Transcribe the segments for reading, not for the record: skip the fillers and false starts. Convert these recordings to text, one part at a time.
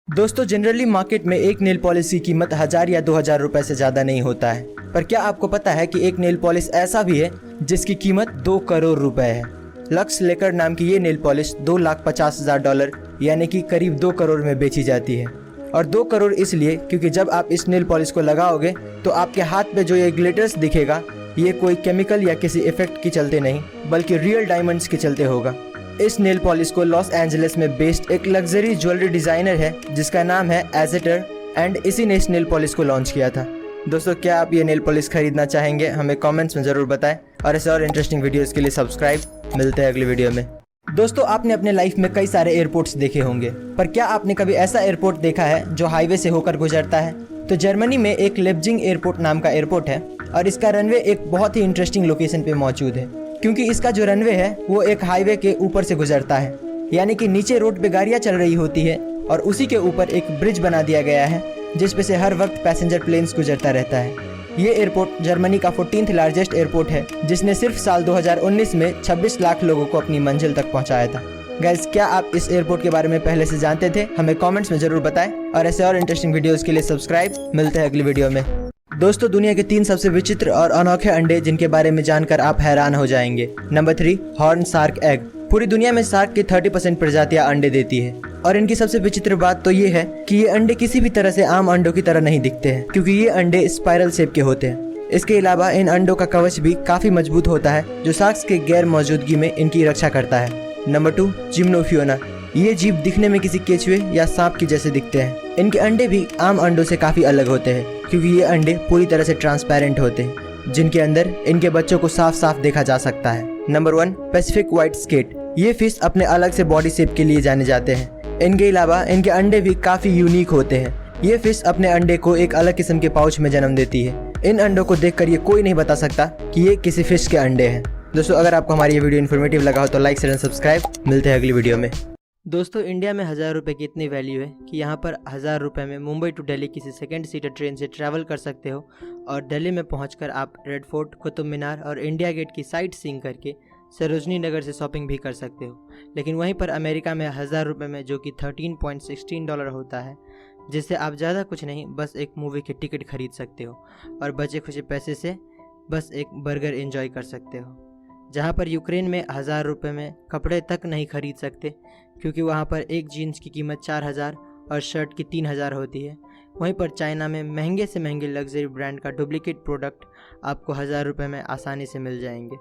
दोस्तों generally market में एक नेल पॉलिश की कीमत 1000 या 2000 रुपए से ज़्यादा नहीं होता है। पर क्या आपको पता है कि एक नेल पॉलिश ऐसा भी है जिसकी कीमत 2 करोड़ रुपए है। लक्स लेकर नाम की ये नेल पॉलिश $2,50,000 यानी कि करीब 2 करोड़ में बेची जाती है। और 2 करोड़ इसलिए क्योंकि जब आप इस नेल पॉलिश को लगाओगे तो आपके हाथ पे जो ये ग्लिटर्स दिखेगा ये कोई केमिकल या किसी इफेक्ट के चलते नहीं बल्कि रियल डायमंड्स के चलते होगा। इस नेल पॉलिश को लॉस एंजलिस में बेस्ड एक लग्जरी ज्वेलरी डिजाइनर है जिसका नाम है एजेटर एंड इसी ने इस नेल पॉलिश को लॉन्च किया था। दोस्तों क्या आप ये नेल पॉलिश खरीदना चाहेंगे? हमें कमेंट्स में ज़रूर बताएं और ऐसे और इंटरेस्टिंग वीडियोस के लिए सब्सक्राइब। मिलते हैं अगली वीडियो में। दोस्तों आपने अपने लाइफ में कई सारे एयरपोर्ट्स देखे होंगे, पर क्या आपने कभी ऐसा एयरपोर्ट देखा है जो हाईवे से होकर गुजरता है? तो जर्मनी में एक लेप्जिंग एयरपोर्ट नाम का एयरपोर्ट है और इसका रनवे एक बहुत ही इंटरेस्टिंग लोकेशन पे मौजूद है क्योंकि इसका जो रनवे है वो एक हाईवे के ऊपर से गुजरता है, यानी कि नीचे रोड पे गाड़ियाँ चल रही होती है और उसी के ऊपर एक ब्रिज बना दिया गया है जिस पे से हर वक्त पैसेंजर प्लेन्स गुजरता रहता है। ये एयरपोर्ट जर्मनी का 14th लार्जेस्ट एयरपोर्ट है जिसने सिर्फ साल 2019 में 26 लाख लोगों को अपनी मंजिल तक पहुंचाया था। गाइस क्या आप इस एयरपोर्ट के बारे में पहले से जानते थे? हमें कमेंट्स में जरूर बताएं और ऐसे और इंटरेस्टिंग वीडियोस के लिए सब्सक्राइब। मिलते हैं अगली वीडियो में। दोस्तों दुनिया के 3 सबसे विचित्र और अनोखे अंडे जिनके बारे में जानकर आप हैरान हो जाएंगे। Number 3 horn shark egg. पूरी दुनिया में शार्क की 30% प्रजातियां अंडे देती है और इनकी सबसे विचित्र बात तो ये है कि ये अंडे किसी भी तरह से आम अंडों की तरह नहीं दिखते हैं क्योंकि ये अंडे स्पाइरल शेप के होते हैं। इसके अलावा इन अंडों का कवच भी काफी मजबूत होता है जो शार्क्स के गैर मौजूदगी में इनकी रक्षा करता है। नंबर 2 जिम्नोफियोना। ये जीव दिखने में किसी केचुए या सांप की जैसे दिखते हैं। इनके अंडे भी आम अंडों से काफी अलग होते हैं क्योंकि ये अंडे पूरी तरह से ट्रांसपेरेंट होते हैं जिनके अंदर इनके बच्चों को साफ साफ देखा जा सकता है। Number 1 Pacific white skate. ये फिश अपने अलग से बॉडी शेप के लिए जाने जाते हैं। इनके अलावा इनके अंडे भी काफी यूनिक होते हैं। ये फिश अपने अंडे को एक अलग किस्म के पाउच में जन्म देती है। इन अंडों को देखकर ये कोई नहीं बता सकता कि ये किसी फिश के अंडे हैं। दोस्तों अगर आपको हमारी ये वीडियो इन्फॉर्मेटिव लगा हो तो लाइक शेयर एंड सब्सक्राइब। मिलते हैं अगली वीडियो में। दोस्तों इंडिया में 1000 रुपये की इतनी वैल्यू है कि यहाँ पर 1000 रुपये में मुंबई टू दिल्ली किसी सेकंड सीटर ट्रेन से ट्रैवल कर सकते हो और दिल्ली में पहुँचकर आप रेड फोर्ट, कुतुब मीनार और इंडिया गेट की साइट सीइंग करके सरोजनी नगर से शॉपिंग भी कर सकते हो। लेकिन वहीं पर अमेरिका में 1000 रुपये में जो कि $13.16 होता है, जिससे आप ज़्यादा कुछ नहीं बस एक मूवी की टिकट खरीद सकते हो और बचे खुचे पैसे से बस एक बर्गर एंजॉय कर सकते हो। जहाँ पर यूक्रेन में 1000 रुपये में कपड़े तक नहीं खरीद सकते क्योंकि वहाँ पर एक जीन्स की कीमत 4000 और शर्ट की 3000 होती है। वहीं पर चाइना में महंगे से महंगे लग्जरी ब्रांड का डुप्लीकेट प्रोडक्ट आपको 1000 रुपये में आसानी से मिल जाएंगे।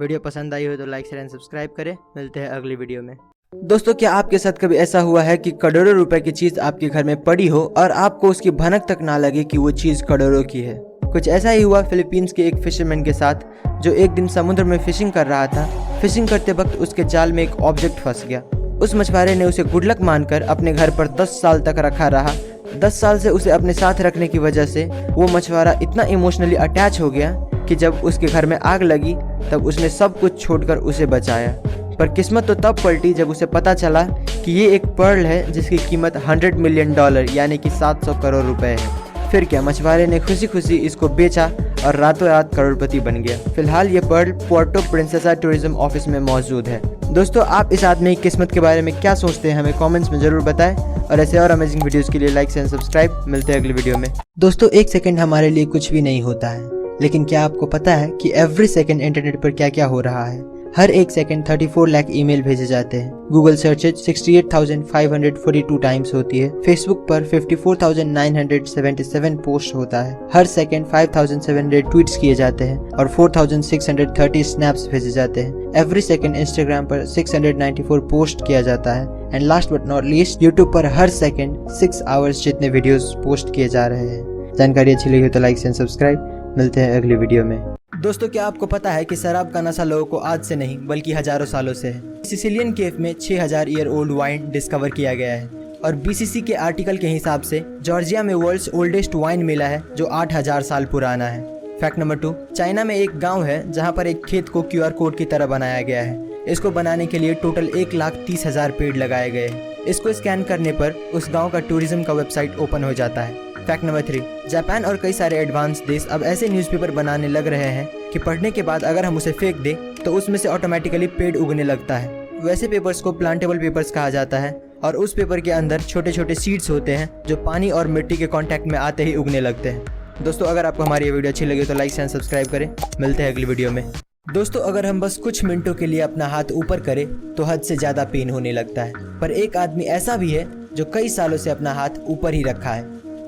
वीडियो पसंद आई हो तो लाइक शेयर एंड सब्सक्राइब करें। मिलते हैं अगली वीडियो में। दोस्तों क्या आपके साथ कभी ऐसा हुआ है कि करोड़ों रुपए की चीज़ आपके घर में पड़ी हो और आपको उसकी भनक तक ना लगे कि वो चीज़ करोड़ों की है? कुछ ऐसा ही हुआ फिलीपींस के एक फिशरमैन के साथ जो एक दिन समुद्र में फिशिंग कर रहा था। फिशिंग करते वक्त उसके जाल में एक ऑब्जेक्ट फंस गया। उस मछुआरे ने उसे गुड लक मानकर अपने घर पर 10 साल तक रखा रहा। 10 साल से उसे अपने साथ रखने की वजह से वो मछुआरा इतना इमोशनली अटैच हो गया कि जब उसके घर में आग लगी तब उसने सब कुछ छोड़कर उसे बचाया। पर किस्मत तो तब पलटी जब उसे पता चला कि ये एक पर्ल है जिसकी कीमत $100 मिलियन यानी कि 700 करोड़ रुपए है। फिर क्या, मछुआरे ने खुशी खुशी इसको बेचा और रातों रात करोड़पति बन गया। फिलहाल ये pearl Puerto Princesa tourism office में मौजूद है। दोस्तों आप इस आदमी की किस्मत के बारे में क्या सोचते हैं? हमें कमेंट्स में जरूर बताएं और ऐसे और अमेजिंग वीडियोस के लिए लाइक एंड सब्सक्राइब। मिलते हैं अगली वीडियो में। दोस्तों 1 सेकंड हमारे लिए कुछ भी नहीं होता है, लेकिन क्या आपको पता है कि एवरी सेकंड इंटरनेट पर क्या क्या हो रहा है? हर 1 सेकंड 34 लाख ईमेल भेजे जाते हैं। गूगल सर्चेज 68,542 टाइम्स होती है। फेसबुक पर 54,977 पोस्ट होता है। हर सेकंड 5,700 ट्वीट्स किए जाते हैं और 4,630 स्नैप्स भेजे जाते हैं। एवरी सेकंड इंस्टाग्राम पर 694 पोस्ट किया जाता है। And last but not least YouTube पर हर सेकंड 6 आवर्स जितने वीडियोस पोस्ट किए जा रहे हैं। जानकारी अच्छी लगी तो लाइक एंड सब्सक्राइब। मिलते हैं अगली वीडियो में। दोस्तों क्या आपको पता है कि शराब का नशा लोगों को आज से नहीं बल्कि हजारों सालों से है। सिसिलियन केव में 6000 ईयर ओल्ड वाइन डिस्कवर किया गया है और बीसीसी के आर्टिकल के हिसाब से जॉर्जिया में वर्ल्ड्स ओल्डेस्ट वाइन मिला है जो 8000 साल पुराना है। फैक्ट नंबर 2 चाइना में एक गांव है जहां पर एक खेत को QR कोड की तरह बनाया गया है। इसको बनाने के लिए टोटल 1,30,000 पेड़ लगाए गए हैं। इसको स्कैन करने पर उस गाँव का टूरिज्म का वेबसाइट ओपन हो जाता है। फैक्ट नंबर 3 जापान और कई सारे एडवांस देश अब ऐसे न्यूज़पेपर बनाने लग रहे हैं कि पढ़ने के बाद अगर हम उसे फेंक दें तो उसमें से ऑटोमेटिकली पेड़ उगने लगता है। वैसे पेपर्स को प्लांटेबल पेपर्स कहा जाता है और उस पेपर के अंदर छोटे छोटे सीड्स होते हैं जो पानी और मिट्टी के कांटेक्ट में आते ही उगने लगते हैं। दोस्तों अगर आपको हमारी ये वीडियो अच्छी लगी तो लाइक एंड सब्सक्राइब करें। मिलते हैं अगली वीडियो में। दोस्तों अगर हम बस कुछ मिनटों के लिए अपना हाथ ऊपर करें तो हद से ज़्यादा पेन होने लगता है, पर एक आदमी ऐसा भी है जो कई सालों से अपना हाथ ऊपर ही रखा है।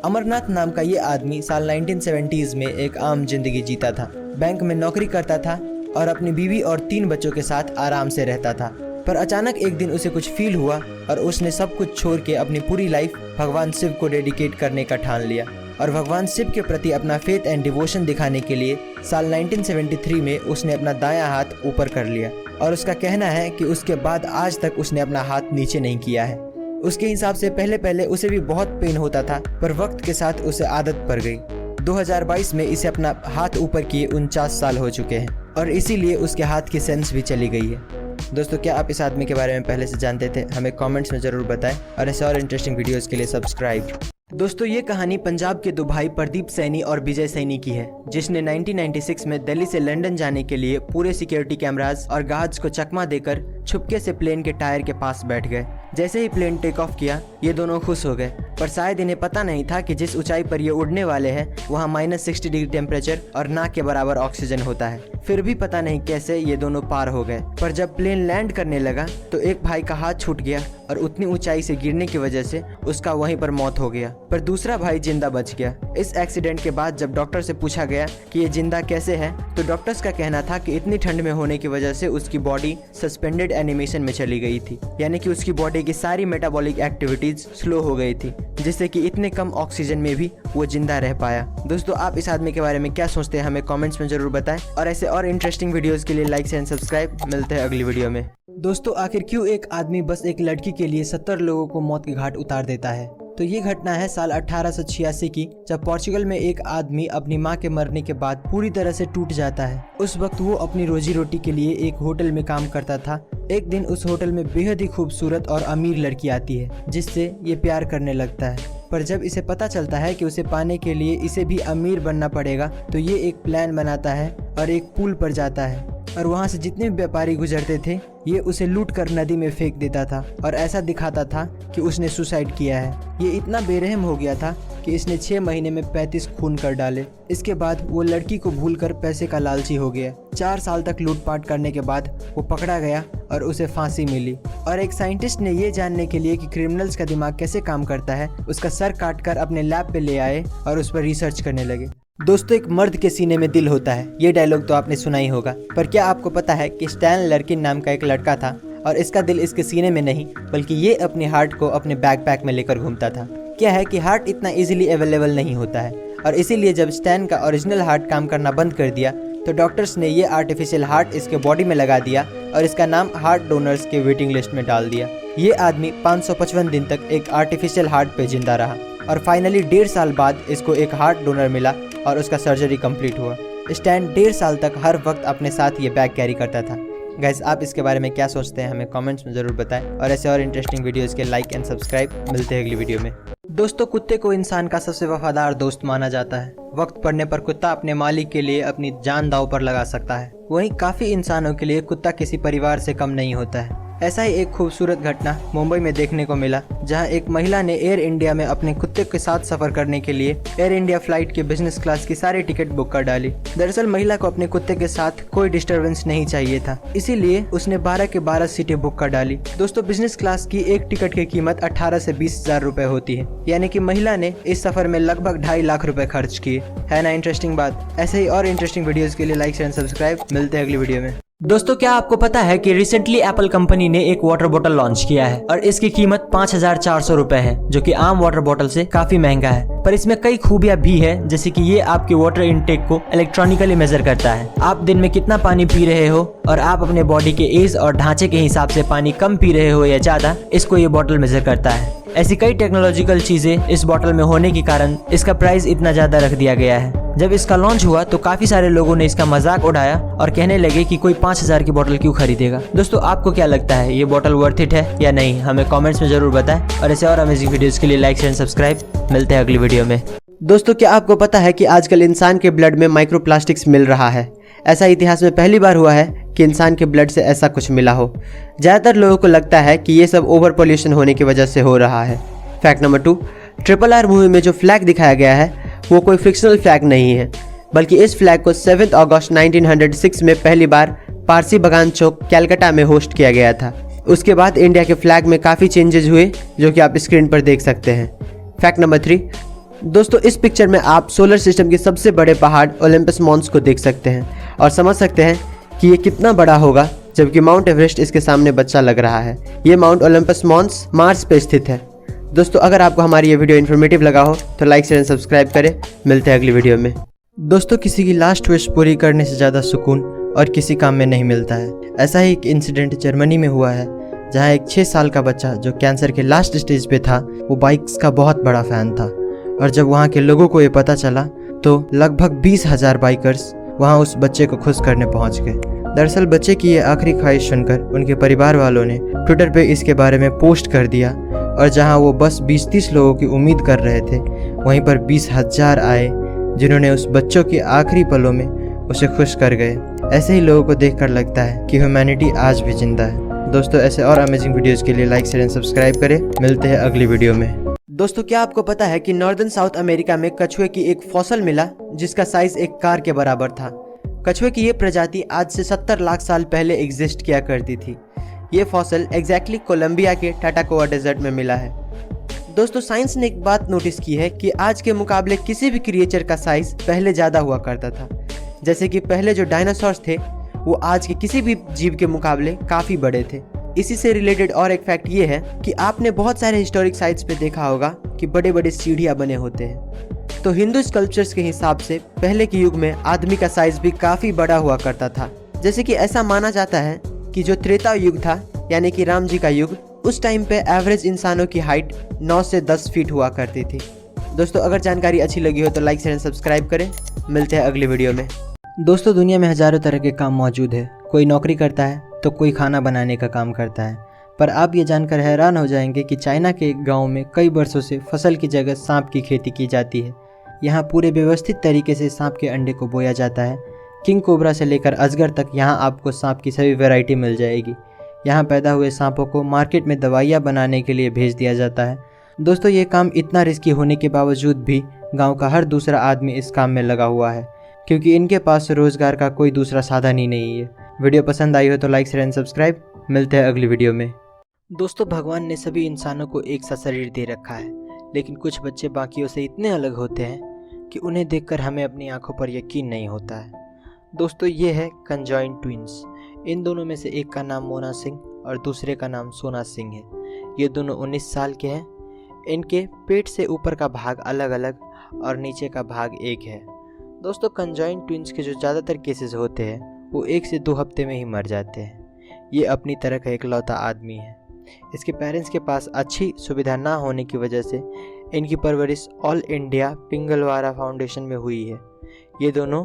अमरनाथ नाम का ये आदमी साल 1970s में एक आम जिंदगी जीता था। बैंक में नौकरी करता था और अपनी बीवी और 3 बच्चों के साथ आराम से रहता था। पर अचानक एक दिन उसे कुछ फील हुआ और उसने सब कुछ छोड़ के अपनी पूरी लाइफ भगवान शिव को डेडिकेट करने का ठान लिया और भगवान शिव के प्रति अपना फेथ एंड डिवोशन दिखाने के लिए साल 1973 में उसने अपना दायां हाथ ऊपर कर लिया और उसका कहना है कि उसके बाद आज तक उसने अपना हाथ नीचे नहीं किया है। उसके हिसाब से पहले पहले उसे भी बहुत पेन होता था, पर वक्त के साथ उसे आदत पड़ गई। 2022 में इसे अपना हाथ ऊपर किए 49 साल हो चुके हैं और इसीलिए उसके हाथ की सेंस भी चली गई है। दोस्तों क्या आप इस आदमी के बारे में पहले से जानते थे? हमें कमेंट्स में ज़रूर बताएं और ऐसे और इंटरेस्टिंग वीडियोस के लिए सब्सक्राइब। दोस्तों ये कहानी पंजाब के 2 भाई प्रदीप सैनी और विजय सैनी की है, जिसने 1996 में दिल्ली से लंदन जाने के लिए पूरे सिक्योरिटी कैमरास और गार्ड्स को चकमा देकर छुपके से प्लेन के टायर के पास बैठ गए। जैसे ही प्लेन टेक ऑफ किया ये दोनों खुश हो गए, पर शायद इन्हें पता नहीं था कि जिस ऊंचाई पर ये उड़ने वाले हैं वहाँ -60 डिग्री टेम्परेचर और ना के बराबर ऑक्सीजन होता है। फिर भी पता नहीं कैसे ये दोनों पार हो गए। पर जब प्लेन लैंड करने लगा तो एक भाई का हाथ छूट गया और उतनी ऊंचाई से गिरने की वजह से उसका वहीं पर मौत हो गया, पर दूसरा भाई जिंदा बच गया। इस एक्सीडेंट के बाद जब डॉक्टर से पूछा गया कि ये जिंदा कैसे है तो डॉक्टर्स का कहना था कि इतनी ठंड में होने की वजह से उसकी बॉडी सस्पेंडेड एनिमेशन में चली गई थी, यानी कि उसकी बॉडी की सारी मेटाबॉलिक एक्टिविटीज स्लो हो गई थी, जिससे कि इतने कम ऑक्सीजन में भी वो जिंदा रह पाया। दोस्तों आप इस आदमी के बारे में क्या सोचते हैं हमें कमेंट्स में जरूर बताएं और ऐसे और इंटरेस्टिंग वीडियोस के लिए लाइक एंड सब्सक्राइब। मिलते हैं अगली वीडियो में। दोस्तों आखिर क्यों एक आदमी बस एक लड़की के लिए 70 लोगों को मौत के घाट उतार देता है? तो ये घटना है साल 1886 की, जब पोर्चुगल में एक आदमी अपनी मां के मरने के बाद पूरी तरह से टूट जाता है। उस वक्त वो अपनी रोजी रोटी के लिए एक होटल में काम करता था। एक दिन उस होटल में बेहद ही खूबसूरत और अमीर लड़की आती है, जिससे ये प्यार करने लगता है। पर जब इसे पता चलता है कि उसे पाने के लिए इसे भी अमीर बनना पड़ेगा तो ये एक प्लान बनाता है और एक पुल पर जाता है और वहाँ से जितने भी व्यापारी गुजरते थे ये उसे लूट कर नदी में फेंक देता था और ऐसा दिखाता था कि उसने सुसाइड किया है। ये इतना बेरहम हो गया था कि इसने 6 महीने में 35 खून कर डाले। इसके बाद वो लड़की को भूलकर पैसे का लालची हो गया। 4 साल तक लूटपाट करने के बाद वो पकड़ा गया और उसे फांसी मिली। और एक साइंटिस्ट ने ये जानने के लिए कि क्रिमिनल्स का दिमाग कैसे काम करता है उसका सर काटकर अपने लैब पे ले आए और उस पर रिसर्च करने लगे। दोस्तों एक मर्द के सीने में दिल होता है, ये डायलॉग तो आपने सुना ही होगा, पर क्या आपको पता है कि स्टैन लर्किन नाम का एक लड़का था और इसका दिल इसके सीने में नहीं बल्कि ये अपने हार्ट को अपने बैकपैक में लेकर घूमता था। क्या है कि हार्ट इतना इजीली अवेलेबल नहीं होता है और इसीलिए जब स्टैन का ओरिजिनल हार्ट काम करना बंद कर दिया तो डॉक्टर्स ने ये आर्टिफिशियल हार्ट इसके बॉडी में लगा दिया और इसका नाम हार्ट डोनर्स के वेटिंग लिस्ट में डाल दिया। ये आदमी 555 दिन तक एक आर्टिफिशियल हार्ट पे जिंदा रहा और फाइनली 1.5 साल बाद इसको एक हार्ट डोनर मिला और उसका सर्जरी कंप्लीट हुआ। स्टैन 1.5 साल तक हर वक्त अपने साथ ये बैग कैरी करता था। गाइस आप इसके बारे में क्या सोचते हैं हमें कमेंट्स में ज़रूर बताएं और ऐसे और इंटरेस्टिंग वीडियोस के लाइक एंड सब्सक्राइब। मिलते हैं अगली वीडियो में। दोस्तों कुत्ते को इंसान का सबसे वफादार दोस्त माना जाता है। वक्त पड़ने पर कुत्ता अपने मालिक के लिए अपनी जान दांव पर लगा सकता है। वहीं काफ़ी इंसानों के लिए कुत्ता किसी परिवार से कम नहीं होता है। ऐसा ही एक खूबसूरत घटना मुंबई में देखने को मिला, जहां एक महिला ने एयर इंडिया में अपने कुत्ते के साथ सफर करने के लिए एयर इंडिया फ्लाइट के बिजनेस क्लास की सारी टिकट बुक कर डाली। दरअसल महिला को अपने कुत्ते के साथ कोई डिस्टरबेंस नहीं चाहिए था, इसीलिए उसने 12 के 12 सीटें बुक कर डाली। दोस्तों बिजनेस क्लास की एक टिकट की कीमत 18 से 20 हजार रुपए होती है, यानी कि महिला ने इस सफर में लगभग 2.5 लाख रुपए खर्च किए। है ना इंटरेस्टिंग बात? ऐसे ही और इंटरेस्टिंग वीडियोस के लिए लाइक एंड सब्सक्राइब। मिलते हैं अगली वीडियो में। दोस्तों क्या आपको पता है कि रिसेंटली एप्पल कंपनी ने एक वाटर बोतल लॉन्च किया है और इसकी कीमत 5400 रुपए है, जो कि आम वाटर बोतल से काफी महंगा है, पर इसमें कई खूबियां भी है, जैसे कि ये आपके वाटर इनटेक को इलेक्ट्रॉनिकली मेजर करता है। आप दिन में कितना पानी पी रहे हो और आप अपने बॉडी के एज और ढांचे के हिसाब से पानी कम पी रहे हो या ज्यादा, इसको ये बोतल मेजर करता है। ऐसी कई टेक्नोलॉजिकल चीजें इस बोतल में होने के कारण इसका प्राइस इतना ज्यादा रख दिया गया है। जब इसका लॉन्च हुआ तो काफी सारे लोगों ने इसका मजाक उड़ाया और कहने लगे कि कोई 5000 की बोतल क्यों खरीदेगा। दोस्तों आपको क्या लगता है, ये बोतल वर्थ इट है या नहीं? हमें कमेंट्स में जरूर बताएं और ऐसे और अमेजिंग वीडियोस के लिए लाइक एंड सब्सक्राइब। मिलते हैं अगली वीडियो में। दोस्तों क्या आपको पता है कि आजकल इंसान के ब्लड में माइक्रोप्लास्टिक्स मिल रहा है? ऐसा इतिहास में पहली बार हुआ है कि इंसान के ब्लड से ऐसा कुछ मिला हो। ज़्यादातर लोगों को लगता है कि ये सब ओवर पोल्यूशन होने की वजह से हो रहा है। फैक्ट नंबर 2, RRR मूवी में जो फ्लैग दिखाया गया है वो कोई फिक्शनल फ्लैग नहीं है, बल्कि इस फ्लैग को 7 अगस्त 1906 में पहली बार पारसी बगान चौक कलकत्ता में होस्ट किया गया था। उसके बाद इंडिया के फ्लैग में काफ़ी चेंजेस हुए जो कि आप स्क्रीन पर देख सकते हैं। फैक्ट नंबर 3, दोस्तों इस पिक्चर में आप सोलर सिस्टम के सबसे बड़े पहाड़ ओलंपस मॉन्स को देख सकते हैं और समझ सकते हैं कि ये कितना बड़ा होगा, जबकि माउंट एवरेस्ट इसके सामने बच्चा लग रहा है। ये माउंट ओलंपस मॉन्स मार्स पे स्थित है। दोस्तों अगर आपको हमारी ये वीडियो इन्फॉर्मेटिव लगा हो तो लाइक शेयर एंड सब्सक्राइब करें। मिलते हैं अगली वीडियो में। दोस्तों किसी की लास्ट विश पूरी करने से ज़्यादा सुकून और किसी काम में नहीं मिलता है। ऐसा ही एक इंसिडेंट जर्मनी में हुआ है, जहां एक 6 साल का बच्चा जो कैंसर के लास्ट स्टेज पे था, वो बाइक्स का बहुत बड़ा फ़ैन था। और जब वहाँ के लोगों को ये पता चला तो लगभग 20,000 बाइकर्स वहाँ उस बच्चे को खुश करने पहुँच गए। दरअसल बच्चे की ये आखिरी ख्वाहिश सुनकर उनके परिवार वालों ने ट्विटर पे इसके बारे में पोस्ट कर दिया, और जहाँ वो बस 20-30 लोगों की उम्मीद कर रहे थे, वहीं पर 20,000 आए जिन्होंने उस बच्चों के आखिरी पलों में उसे खुश कर गए। ऐसे ही लोगों को देखकर लगता है कि ह्यूमैनिटी आज भी जिंदा है। दोस्तों ऐसे और अमेजिंग वीडियोस के लिए लाइक शेयर एंड सब्सक्राइब करें। मिलते हैं अगली वीडियो में। दोस्तों क्या आपको पता है कि नॉर्दर्न साउथ अमेरिका में कछुए की एक फॉसल मिला जिसका साइज एक कार के बराबर था। कछुए की ये प्रजाति आज से 70 लाख साल पहले एग्जिस्ट किया करती थी। ये फॉसल एग्जैक्टली कोलंबिया के टाटाकोआ डेजर्ट में मिला है। दोस्तों साइंस ने एक बात नोटिस की है कि आज के मुकाबले किसी भी क्रिएचर का साइज पहले ज़्यादा हुआ करता था। जैसे कि पहले जो डायनासोर्स थे वो आज के किसी भी जीव के मुकाबले काफ़ी बड़े थे। इसी से रिलेटेड और एक फैक्ट ये है कि आपने बहुत सारे हिस्टोरिक साइट्स पे देखा होगा कि बड़े बड़े सीढ़ियाँ बने होते हैं। तो हिंदू स्कल्पचर्स के हिसाब से पहले के युग में आदमी का साइज भी काफ़ी बड़ा हुआ करता था। जैसे कि ऐसा माना जाता है कि जो त्रेता युग था यानी कि राम जी का युग, उस टाइम पे एवरेज इंसानों की हाइट 9 से 10 फीट हुआ करती थी। दोस्तों अगर जानकारी अच्छी लगी हो तो लाइक शेयर एंड सब्सक्राइब करें। मिलते हैं अगली वीडियो में। दोस्तों दुनिया में हज़ारों तरह के काम मौजूद है। कोई नौकरी करता है तो कोई खाना बनाने का काम करता है। पर आप ये जानकर हैरान हो जाएंगे कि चाइना के एक गाँव में कई वर्षों से फसल की जगह सांप की खेती की जाती है। यहाँ पूरे व्यवस्थित तरीके से सांप के अंडे को बोया जाता है। किंग कोबरा से लेकर अजगर तक यहाँ आपको सांप की सभी वैरायटी मिल जाएगी। यहाँ पैदा हुए सांपों को मार्केट में दवाइयाँ बनाने के लिए भेज दिया जाता है। दोस्तों ये काम इतना रिस्की होने के बावजूद भी गांव का हर दूसरा आदमी इस काम में लगा हुआ है, क्योंकि इनके पास रोज़गार का कोई दूसरा साधन ही नहीं है। वीडियो पसंद आई हो तो लाइक शेयर एंड सब्सक्राइब। मिलते हैं अगली वीडियो में। दोस्तों भगवान ने सभी इंसानों को एक सा शरीर दे रखा है, लेकिन कुछ बच्चे बाकियों से इतने अलग होते हैं कि उन्हें देखकर हमें अपनी आंखों पर यकीन नहीं होता है। दोस्तों ये है कंजॉइंट ट्विंस। इन दोनों में से एक का नाम मोना सिंह और दूसरे का नाम सोना सिंह है। ये दोनों 19 साल के हैं। इनके पेट से ऊपर का भाग अलग अलग और नीचे का भाग एक है। दोस्तों कंजॉइंट ट्विंस के जो ज़्यादातर केसेस होते हैं वो 1 से 2 हफ्ते में ही मर जाते हैं। ये अपनी तरह का इकलौता आदमी है। इसके पेरेंट्स के पास अच्छी सुविधा ना होने की वजह से इनकी परवरिश ऑल इंडिया पिंगलवारा फाउंडेशन में हुई है। ये दोनों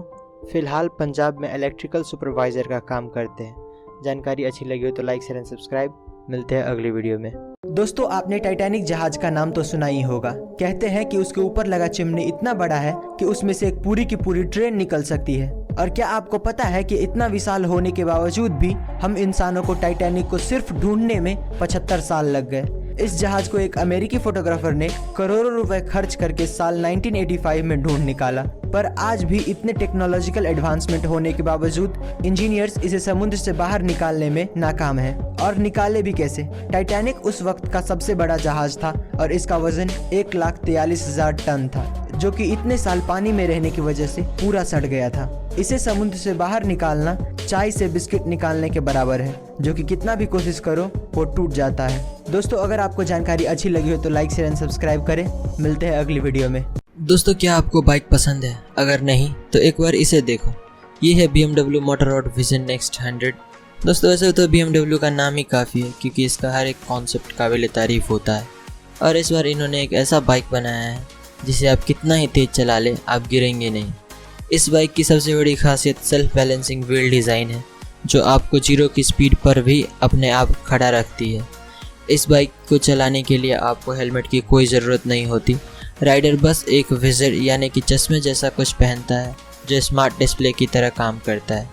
फ़िलहाल पंजाब में इलेक्ट्रिकल सुपरवाइज़र का काम करते हैं। जानकारी अच्छी लगी हो तो लाइक शेयर एंड सब्सक्राइब। मिलते हैं अगली वीडियो में। दोस्तों आपने टाइटैनिक जहाज का नाम तो सुना ही होगा। कहते हैं कि उसके ऊपर लगा चिमनी इतना बड़ा है कि उसमें से एक पूरी की पूरी ट्रेन निकल सकती है। और क्या आपको पता है कि इतना विशाल होने के बावजूद भी हम इंसानों को टाइटैनिक को सिर्फ ढूंढने में 75 साल लग गए। इस जहाज को एक अमेरिकी फोटोग्राफर ने करोड़ों रुपए खर्च करके साल 1985 में ढूंढ निकाला। पर आज भी इतने टेक्नोलॉजिकल एडवांसमेंट होने के बावजूद इंजीनियर्स इसे समुद्र से बाहर निकालने में नाकाम हैं। और निकाले भी कैसे? टाइटैनिक उस वक्त का सबसे बड़ा जहाज था और इसका वजन 1,43,000 टन था, जो कि इतने साल पानी में रहने की वजह से पूरा सड़ गया था। इसे समुद्र से बाहर निकालना चाय से बिस्किट निकालने के बराबर है, जो कि कितना भी कोशिश करो वो टूट जाता है। दोस्तों अगर आपको जानकारी अच्छी लगी हो तो लाइक शेयर एंड सब्सक्राइब करें। मिलते हैं अगली वीडियो में। दोस्तों क्या आपको बाइक पसंद है? अगर नहीं तो एक बार इसे देखो। ये है BMW मोटोरॉड विजन नेक्स्ट 100। दोस्तों वैसे तो BMW का नाम ही काफ़ी है, क्योंकि इसका हर एक कॉन्सेप्ट काबिल तारीफ़ होता है। और इस बार इन्होंने एक ऐसा बाइक बनाया है जिसे आप कितना ही तेज़ चला लें आप गिरेंगे नहीं। इस बाइक की सबसे बड़ी खासियत सेल्फ बैलेंसिंग व्हील डिज़ाइन है, जो आपको 0 की स्पीड पर भी अपने आप खड़ा रखती है। इस बाइक को चलाने के लिए आपको हेलमेट की कोई ज़रूरत नहीं होती। राइडर बस एक विज़र यानी कि चश्मे जैसा कुछ पहनता है, जो स्मार्ट डिस्प्ले की तरह काम करता है।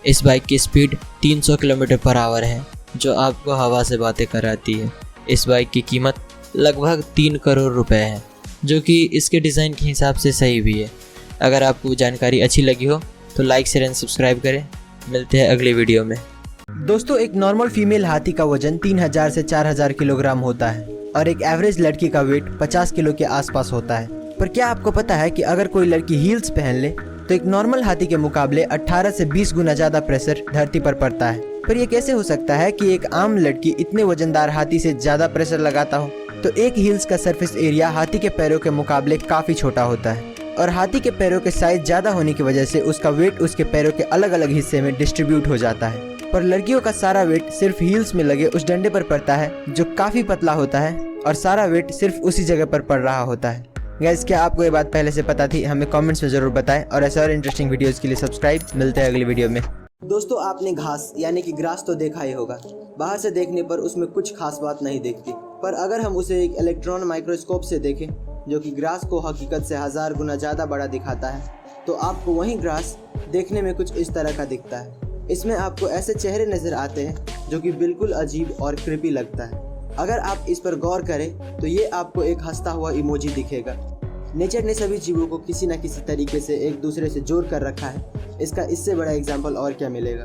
इस बाइक की स्पीड 300 किलोमीटर पर आवर है, जो आपको हवा से बातें कराती है। इस बाइक की कीमत लगभग 3 करोड़ रुपए है, जो कि इसके डिज़ाइन के हिसाब से सही भी है। अगर आपको जानकारी अच्छी लगी हो तो लाइक शेयर एंड सब्सक्राइब करें। मिलते हैं अगली वीडियो में। दोस्तों, एक नॉर्मल फीमेल हाथी का वजन 3000 से 4000 किलोग्राम होता है और एक एवरेज लड़की का वेट 50 किलो के आसपास होता है। पर क्या आपको पता है कि अगर कोई लड़की हील्स पहन ले तो एक नॉर्मल हाथी के मुकाबले 18 से 20 गुना ज्यादा प्रेशर धरती पर पड़ता है। पर यह कैसे हो सकता है कि एक आम लड़की इतने वजनदार हाथी से ज्यादा प्रेशर लगाता हो? तो एक हील्स का सरफेस एरिया हाथी के पैरों के मुकाबले काफी छोटा होता है और हाथी के पैरों के साइज ज्यादा होने की वजह से उसका वेट उसके पैरों के अलग अलग हिस्से में डिस्ट्रीब्यूट हो जाता है। पर लड़कियों का सारा वेट सिर्फ हील्स में लगे उस डंडे पर पड़ता है, जो काफी पतला होता है और सारा वेट सिर्फ उसी जगह पर पड़ रहा होता है। गाइस, क्या आपको ये बात पहले से पता थी? हमें कमेंट्स में जरूर बताएं और ऐसे और इंटरेस्टिंग वीडियोस के लिए सब्सक्राइब। मिलते हैं अगली वीडियो में। दोस्तों, आपने घास यानी कि ग्रास तो देखा ही होगा। बाहर से देखने पर उसमें कुछ खास बात नहीं दिखती, पर अगर हम उसे एक इलेक्ट्रॉन माइक्रोस्कोप से देखें जो कि ग्रास को हकीकत से 1000 गुना ज़्यादा बड़ा दिखाता है, तो आपको वही ग्रास देखने में कुछ इस तरह का दिखता है। इसमें आपको ऐसे चेहरे नज़र आते हैं जो कि बिल्कुल अजीब और क्रिपी लगता है। अगर आप इस पर गौर करें तो ये आपको एक हंसता हुआ इमोजी दिखेगा। नेचर ने सभी जीवों को किसी न किसी तरीके से एक दूसरे से जोड़ कर रखा है। इसका इससे बड़ा एग्जाम्पल और क्या मिलेगा?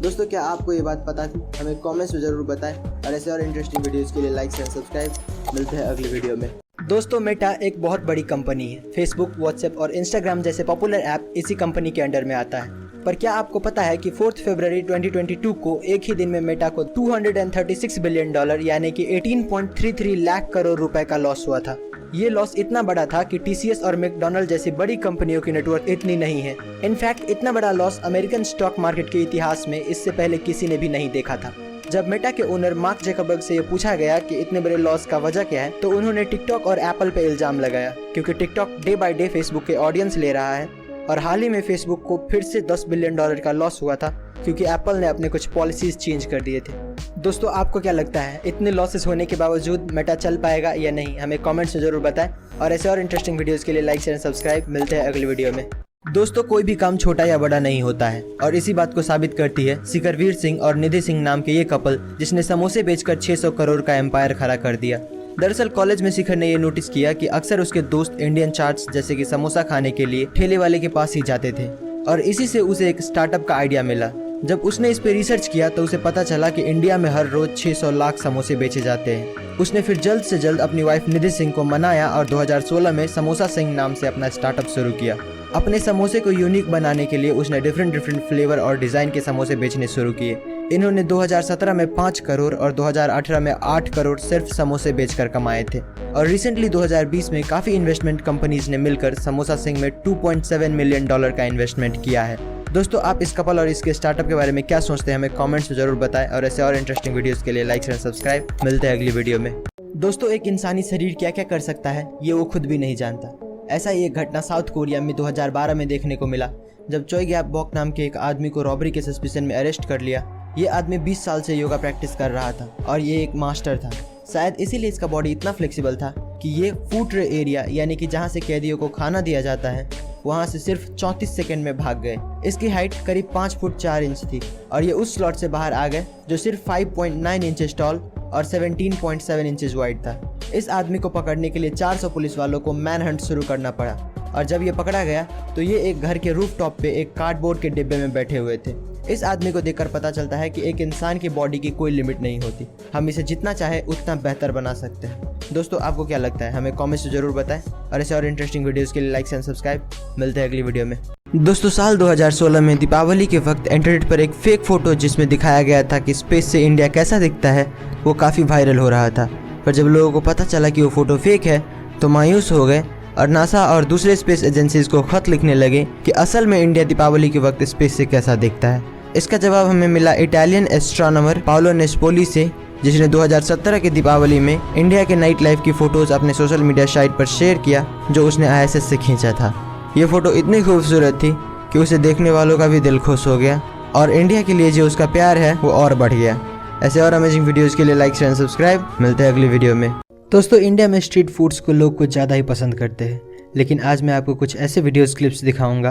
दोस्तों, क्या आपको ये बात पता थी? हमें कमेंट्स में ज़रूर बताएं और ऐसे और इंटरेस्टिंग वीडियोज़ के लिए लाइक एंड सब्सक्राइब। मिलते हैं अगली वीडियो में। दोस्तों, मेटा एक बहुत बड़ी कंपनी है। फेसबुक, व्हाट्सएप और इंस्टाग्राम जैसे पॉपुलर ऐप इसी कंपनी के अंडर में आता है। पर क्या आपको पता है कि 4 फरवरी 2022 को एक ही दिन में मेटा को $236 बिलियन यानी कि 18.33 लाख करोड़ रुपए का लॉस हुआ था। ये लॉस इतना बड़ा था कि TCS और मैकडॉनल्ड जैसी बड़ी कंपनियों की नेटवर्क इतनी नहीं है। इनफैक्ट इतना बड़ा लॉस अमेरिकन स्टॉक मार्केट के इतिहास में इससे पहले किसी ने भी नहीं देखा था। जब मेटा के ओनर मार्क ज़करबर्ग से ये पूछा गया कि इतने बड़े लॉस का वजह क्या है, तो उन्होंने टिकटॉक और एप्पल पे इल्जाम लगाया, क्योंकि TikTok day by day Facebook के ऑडियंस ले रहा है और हाल ही में फेसबुक को फिर से $10 बिलियन का लॉस हुआ था, क्योंकि एप्पल ने अपने कुछ पॉलिसीज चेंज कर दिए थे। दोस्तों, आपको क्या लगता है, इतने लॉसेस होने के बावजूद मेटा चल पाएगा या नहीं? हमें कमेंट्स में जरूर बताएं और ऐसे और इंटरेस्टिंग वीडियोस के लिए लाइक शेयर सब्सक्राइब। मिलते हैं अगली वीडियो में। दोस्तों, कोई भी काम छोटा या बड़ा नहीं होता है और इसी बात को साबित करती है शिखरवीर सिंह और निधि सिंह नाम के ये कपल, जिसने समोसे बेचकर 600 करोड़ का एम्पायर खड़ा कर दिया। दरअसल कॉलेज में शिखर ने ये नोटिस किया कि अक्सर उसके दोस्त इंडियन चाट्स जैसे कि समोसा खाने के लिए ठेले वाले के पास ही जाते थे और इसी से उसे एक स्टार्टअप का आइडिया मिला। जब उसने इस पे रिसर्च किया तो उसे पता चला कि इंडिया में हर रोज 600 लाख समोसे बेचे जाते हैं। उसने फिर जल्द से जल्द अपनी वाइफ निधि सिंह को मनाया और 2016 में समोसा सिंह नाम से अपना स्टार्टअप शुरू किया। अपने समोसे को यूनिक बनाने के लिए उसने डिफरेंट फ्लेवर और डिज़ाइन के समोसे बेचने शुरू किए। इन्होंने 2017 में 5 करोड़ और 2018 में 8 करोड़ सिर्फ समोसे बेचकर कमाए थे और रिसेंटली 2020 में काफ़ी इन्वेस्टमेंट कंपनीज ने मिलकर समोसा सिंह में $2.7 मिलियन का इन्वेस्टमेंट किया है। दोस्तों, आप इस कपल और इसके स्टार्टअप के बारे में क्या सोचते हैं? हमें कमेंट्स में जरूर बताएं और ऐसे और इंटरेस्टिंग वीडियोस के लिए लाइक एंड सब्सक्राइब। मिलते हैं अगली वीडियो में। दोस्तों, एक इंसानी शरीर क्या क्या कर सकता है ये वो खुद भी नहीं जानता। ऐसा ही एक घटना साउथ कोरिया में 2012 में देखने को मिला, जब चोई गैप बॉक नाम के एक आदमी को रॉबरी के सस्पिशन में अरेस्ट कर लिया। ये आदमी 20 साल से योगा प्रैक्टिस कर रहा था और ये एक मास्टर था। शायद इसीलिए इसका बॉडी इतना फ्लेक्सिबल था कि ये फूड ट्रे एरिया यानी कि जहाँ से कैदियों को खाना दिया जाता है, वहाँ से सिर्फ 34 सेकंड में भाग गए। इसकी हाइट करीब 5 फुट 4 इंच थी और ये उस स्लॉट से बाहर आ गए जो सिर्फ 5.9 इंचेस टॉल और 17.7 इंचेस वाइड था। इस आदमी को पकड़ने के लिए 400 पुलिस वालों को मैन हंट शुरू करना पड़ा और जब ये पकड़ा गया तो ये एक घर के रूफ टॉप पे एक कार्डबोर्ड के डिब्बे में बैठे हुए थे। इस आदमी को देखकर पता चलता है कि एक इंसान की बॉडी की कोई लिमिट नहीं होती, हम इसे जितना चाहे उतना बेहतर बना सकते हैं। दोस्तों, आपको क्या लगता है? हमें कमेंट्स में जरूर बताएं और ऐसे और इंटरेस्टिंग वीडियोस के लिए लाइक एंड सब्सक्राइब। मिलते हैं अगली वीडियो में। दोस्तों, साल 2016 में दीपावली के वक्त इंटरनेट पर एक फेक फोटो जिसमें दिखाया गया था कि स्पेस से इंडिया कैसा दिखता है, वो काफ़ी वायरल हो रहा था। पर जब लोगों को पता चला कि वो फोटो फेक है तो मायूस हो गए और नासा और दूसरे स्पेस एजेंसीज को खत लिखने लगे कि असल में इंडिया दीपावली के वक्त स्पेस से कैसा दिखता है। इसका जवाब हमें मिला इटालियन एस्ट्रोनॉमर पाओलो नेस्पोली से, जिसने 2017 के दीपावली में इंडिया के नाइट लाइफ की फ़ोटोज़ अपने सोशल मीडिया साइट पर शेयर किया, जो उसने ISS से खींचा था। ये फ़ोटो इतनी खूबसूरत थी कि उसे देखने वालों का भी दिल खुश हो गया और इंडिया के लिए जो उसका प्यार है वो और बढ़ गया। ऐसे और अमेजिंग वीडियोज़ के लिए लाइक शेयर सब्सक्राइब। मिलते हैं अगली वीडियो में। दोस्तों, इंडिया में स्ट्रीट फूड्स को लोग कुछ ज़्यादा ही पसंद करते हैं, लेकिन आज मैं आपको कुछ ऐसे वीडियोज़ क्लिप्स दिखाऊंगा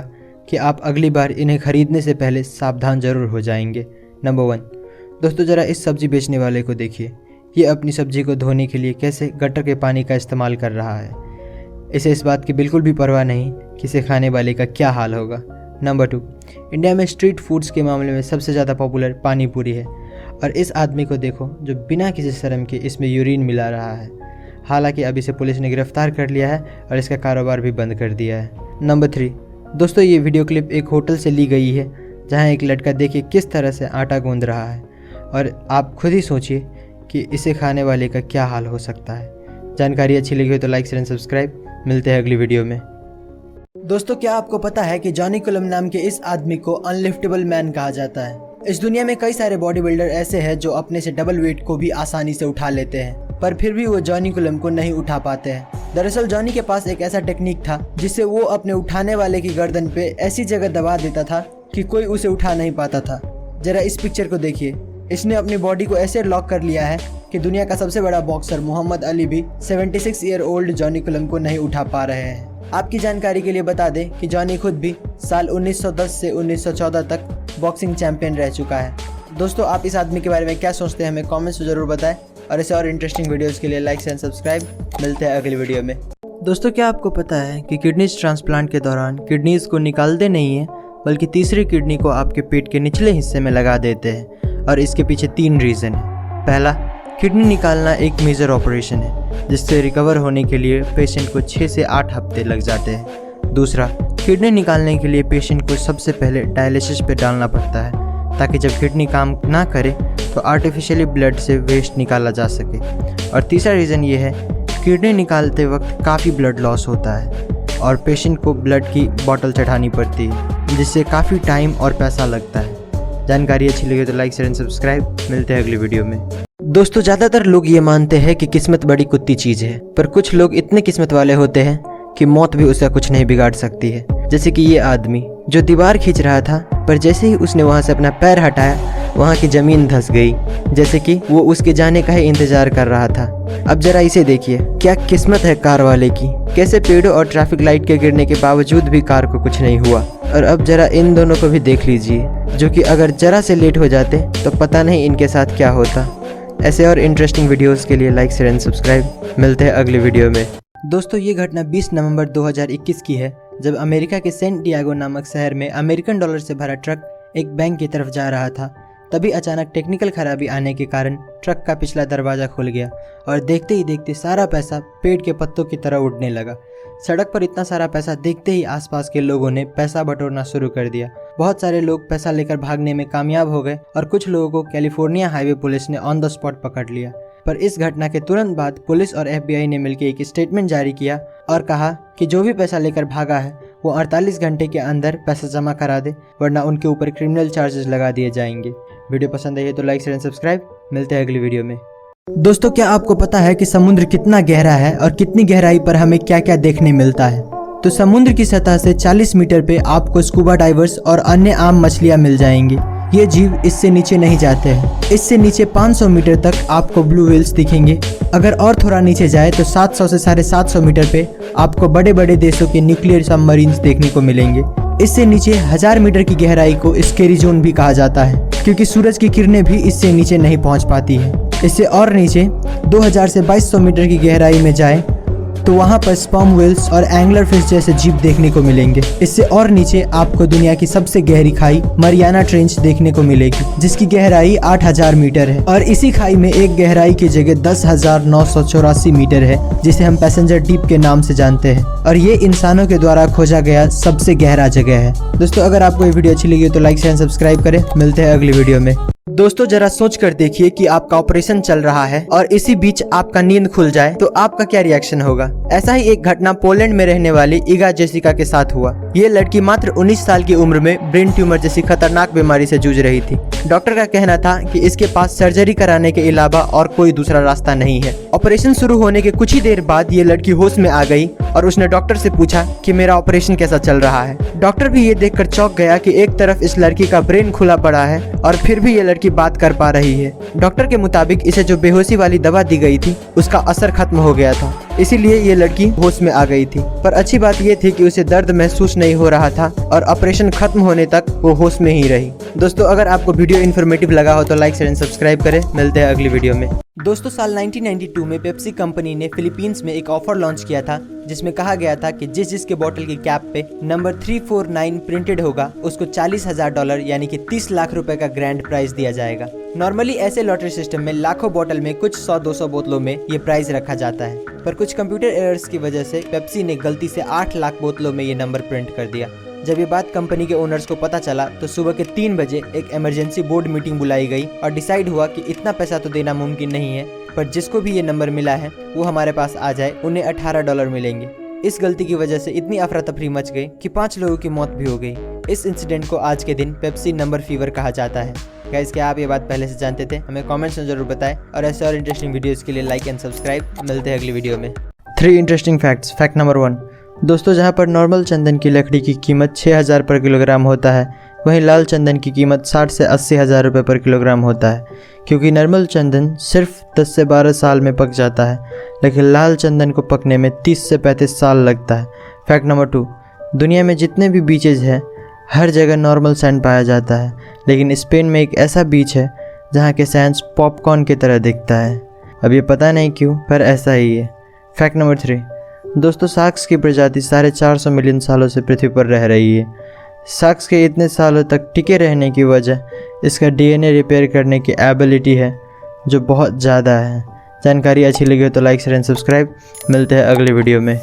कि आप अगली बार इन्हें खरीदने से पहले सावधान जरूर हो जाएंगे। नंबर 1, दोस्तों ज़रा इस सब्जी बेचने वाले को देखिए। ये अपनी सब्जी को धोने के लिए कैसे गटर के पानी का इस्तेमाल कर रहा है। इसे इस बात की बिल्कुल भी परवाह नहीं कि इसे खाने वाले का क्या हाल होगा। नंबर 2, इंडिया में स्ट्रीट फूड्स के मामले में सबसे ज़्यादा पॉपुलर पानी पूरी है, और इस आदमी को देखो जो बिना किसी शर्म के इसमें यूरिन मिला रहा है। हालांकि अब इसे पुलिस ने गिरफ्तार कर लिया है और इसका कारोबार भी बंद कर दिया है। नंबर 3, दोस्तों ये वीडियो क्लिप एक होटल से ली गई है जहां एक लड़का देखिए किस तरह से आटा गूंद रहा है, और आप खुद ही सोचिए कि इसे खाने वाले का क्या हाल हो सकता है। जानकारी अच्छी लगी हो तो लाइक शेयर एंड सब्सक्राइब। मिलते हैं अगली वीडियो में। दोस्तों क्या आपको पता है कि जॉनी कुलम नाम के इस आदमी को अनलिफ्टेबल मैन कहा जाता है। इस दुनिया में कई सारे बॉडी बिल्डर ऐसे हैं जो अपने से डबल वेट को भी आसानी से उठा लेते हैं, पर फिर भी वो जॉनी कुलम को नहीं उठा पाते हैं। दरअसल जॉनी के पास एक ऐसा टेक्निक था जिससे वो अपने उठाने वाले की गर्दन पे ऐसी जगह दबा देता था कि कोई उसे उठा नहीं पाता था। जरा इस पिक्चर को देखिए। इसने अपनी बॉडी को ऐसे लॉक कर लिया है कि दुनिया का सबसे बड़ा बॉक्सर मोहम्मद अली भी 76 ईयर ओल्ड जॉनी कुलम को नहीं उठा पा रहे हैं। आपकी जानकारी के लिए बता दें कि जॉनी खुद भी साल 1910 से 1914 तक बॉक्सिंग चैंपियन रह चुका है। दोस्तों आप इस आदमी के बारे में क्या सोचते हैं हमें कमेंट्स में ज़रूर बताएं, और ऐसे और इंटरेस्टिंग वीडियोस के लिए लाइक एंड सब्सक्राइब। मिलते हैं अगली वीडियो में। दोस्तों क्या आपको पता है कि किडनीज ट्रांसप्लांट के दौरान किडनीज को निकालते नहीं हैं, बल्कि तीसरी किडनी को आपके पेट के निचले हिस्से में लगा देते हैं, और इसके पीछे 3 रीज़न है। पहला, किडनी निकालना एक मेजर ऑपरेशन है जिससे रिकवर होने के लिए पेशेंट को 6 से 8 हफ्ते लग जाते हैं। दूसरा, किडनी निकालने के लिए पेशेंट को सबसे पहले डायलिसिस पे डालना पड़ता है ताकि जब किडनी काम ना करे तो आर्टिफिशियली ब्लड से वेस्ट निकाला जा सके। और तीसरा रीज़न ये है, किडनी निकालते वक्त काफ़ी ब्लड लॉस होता है और पेशेंट को ब्लड की बोतल चढ़ानी पड़ती है, जिससे काफ़ी टाइम और पैसा लगता है। जानकारी अच्छी लगी तो लाइक शेयर एंड सब्सक्राइब। मिलते हैं अगली वीडियो में। दोस्तों ज़्यादातर लोग ये मानते हैं कि किस्मत बड़ी कुत्ती चीज़ है, पर कुछ लोग इतने किस्मत वाले होते हैं कि मौत भी उसका कुछ नहीं बिगाड़ सकती है। जैसे कि ये आदमी जो दीवार खींच रहा था, पर जैसे ही उसने वहाँ से अपना पैर हटाया वहाँ की ज़मीन धंस गई, जैसे कि वो उसके जाने का ही इंतज़ार कर रहा था। अब जरा इसे देखिए, क्या किस्मत है कार वाले की। कैसे पेड़ों और ट्रैफिक लाइट के गिरने के बावजूद भी कार को कुछ नहीं हुआ। और अब जरा इन दोनों को भी देख लीजिए, जो कि अगर जरा से लेट हो जाते तो पता नहीं इनके साथ क्या होता। ऐसे और इंटरेस्टिंग वीडियोस के लिए लाइक शेयर एंड सब्सक्राइब। मिलते हैं अगली वीडियो में। दोस्तों ये घटना 20 नवंबर 2021 की है, जब अमेरिका के सेंट डिएगो नामक शहर में अमेरिकन डॉलर से भरा ट्रक एक बैंक की तरफ जा रहा था। तभी अचानक टेक्निकल खराबी आने के कारण ट्रक का पिछला दरवाज़ा खुल गया और देखते ही देखते सारा पैसा पेड़ के पत्तों की तरह उड़ने लगा। सड़क पर इतना सारा पैसा देखते ही आसपास के लोगों ने पैसा बटोरना शुरू कर दिया। बहुत सारे लोग पैसा लेकर भागने में कामयाब हो गए और कुछ लोगों को कैलिफोर्निया हाईवे पुलिस ने ऑन द स्पॉट पकड़ लिया। पर इस घटना के तुरंत बाद पुलिस और FBI ने मिलकर एक स्टेटमेंट जारी किया और कहा कि जो भी पैसा लेकर भागा है वो 48 घंटे के अंदर पैसा जमा करा दे, वरना उनके ऊपर क्रिमिनल चार्जेस लगा दिए जाएंगे। वीडियो पसंद आई है तो लाइक शेयर एंड सब्सक्राइब। मिलते हैं अगली वीडियो में। दोस्तों क्या आपको पता है कि समुद्र कितना गहरा है और कितनी गहराई पर हमें क्या क्या देखने मिलता है? तो समुद्र की सतह से 40 मीटर पे आपको स्कूबा डाइवर्स और अन्य आम मछलियाँ मिल जाएंगी। ये जीव इससे नीचे नहीं जाते हैं। इससे नीचे 500 मीटर तक आपको ब्लू व्हेल्स दिखेंगे। अगर और थोड़ा नीचे जाए तो 700 से 750 मीटर पे आपको बड़े बड़े देशों के न्यूक्लियर सबमरीन्स देखने को मिलेंगे। इससे नीचे 1000 मीटर की गहराई को स्केरी जोन भी कहा जाता है, क्योंकि सूरज की किरणें भी इससे नीचे नहीं पहुंच पाती है। इससे और नीचे 2000 से 2200 मीटर की गहराई में जाए तो वहाँ पर स्पर्म व्हेल्स और एंगलर फिश जैसे जीव देखने को मिलेंगे। इससे और नीचे आपको दुनिया की सबसे गहरी खाई मरियाना ट्रेंच देखने को मिलेगी, जिसकी गहराई 8000 मीटर है। और इसी खाई में एक गहराई की जगह 10,984 मीटर है, जिसे हम पैसेंजर डीप के नाम से जानते हैं। और ये इंसानों के द्वारा खोजा गया सबसे गहरा जगह है। दोस्तों अगर आपको ये वीडियो अच्छी लगी तो लाइक शेयर सब्सक्राइब करें। मिलते हैं अगली वीडियो में। दोस्तों जरा सोच कर देखिए कि आपका ऑपरेशन चल रहा है और इसी बीच आपका नींद खुल जाए तो आपका क्या रिएक्शन होगा। ऐसा ही एक घटना पोलैंड में रहने वाली इगा जेसिका के साथ हुआ। ये लड़की मात्र 19 साल की उम्र में ब्रेन ट्यूमर जैसी खतरनाक बीमारी से जूझ रही थी। डॉक्टर का कहना था कि इसके पास सर्जरी कराने के अलावा और कोई दूसरा रास्ता नहीं है। ऑपरेशन शुरू होने के कुछ ही देर बाद ये लड़की होश में आ गई और उसने डॉक्टर से पूछा कि मेरा ऑपरेशन कैसा चल रहा है। डॉक्टर भी ये देखकर चौंक गया कि एक तरफ इस लड़की का ब्रेन खुला पड़ा है और फिर भी ये लड़की बात कर पा रही है। डॉक्टर के मुताबिक इसे जो बेहोशी वाली दवा दी गई थी उसका असर खत्म हो गया था, इसीलिए ये लड़की होश में आ गई थी। पर अच्छी बात ये थी कि उसे दर्द महसूस नहीं हो रहा था और ऑपरेशन खत्म होने तक वो होश में ही रही। दोस्तों, अगर आपको वीडियो इन्फॉर्मेटिव लगा हो तो लाइक शेयर एंड सब्सक्राइब करें। मिलते हैं अगली वीडियो में। दोस्तों, साल 1992 में पेप्सी कंपनी ने फिलीपींस में एक ऑफर लॉन्च किया था जिसमें कहा गया था कि जिसके बोतल की कैप पे नंबर 349 प्रिंटेड होगा उसको $40,000 यानी कि 30 लाख रुपए का ग्रैंड प्राइज दिया जाएगा। नॉर्मली ऐसे लॉटरी सिस्टम में लाखों बोतल में कुछ 100-200 बोतलों में ये प्राइज रखा जाता है, पर कुछ कंप्यूटर एरर्स की वजह से पेप्सी ने गलती से 8 लाख बोतलों में ये नंबर प्रिंट कर दिया। जब ये बात कंपनी के ओनर्स को पता चला तो सुबह के 3 बजे एक इमरजेंसी बोर्ड मीटिंग बुलाई गई और डिसाइड हुआ कि इतना पैसा तो देना मुमकिन नहीं है, पर जिसको भी ये नंबर मिला है वो हमारे पास आ जाए, उन्हें $18 मिलेंगे। इस गलती की वजह से इतनी अफरा तफरी मच गई कि 5 लोगों की मौत भी हो गई। इस इंसिडेंट को आज के दिन पेप्सी नंबर फीवर कहा जाता है। गाइस, क्या आप ये बात पहले से जानते थे? हमें कमेंट्स में जरूर बताएं और ऐसे और इंटरेस्टिंग वीडियोस के लिए लाइक एंड सब्सक्राइब। मिलते हैं अगली वीडियो में। 3 इंटरेस्टिंग फैक्ट्स। Fact number 1। दोस्तों, जहां पर नॉर्मल चंदन की लकड़ी की कीमत 6,000 पर किलोग्राम होता है, वहीं लाल चंदन की कीमत 60 से 80 हज़ार रुपये पर किलोग्राम होता है, क्योंकि नॉर्मल चंदन सिर्फ 10 से 12 साल में पक जाता है, लेकिन लाल चंदन को पकने में 30 से 35 साल लगता है। Fact number 2। दुनिया में जितने भी बीचेज हैं हर जगह नॉर्मल सैंड पाया जाता है, लेकिन स्पेन में एक ऐसा बीच है जहाँ के सैंड पॉपकॉर्न की तरह दिखता है। अब ये पता नहीं क्यों, पर ऐसा ही है। Fact number 3। दोस्तों, शार्क्स की प्रजाति 450 मिलियन सालों से पृथ्वी पर रह रही है। शार्क्स के इतने सालों तक टिके रहने की वजह इसका डीएनए रिपेयर करने की एबिलिटी है, जो बहुत ज़्यादा है। जानकारी अच्छी लगी हो तो लाइक शेयर एंड सब्सक्राइब। मिलते हैं अगली वीडियो में।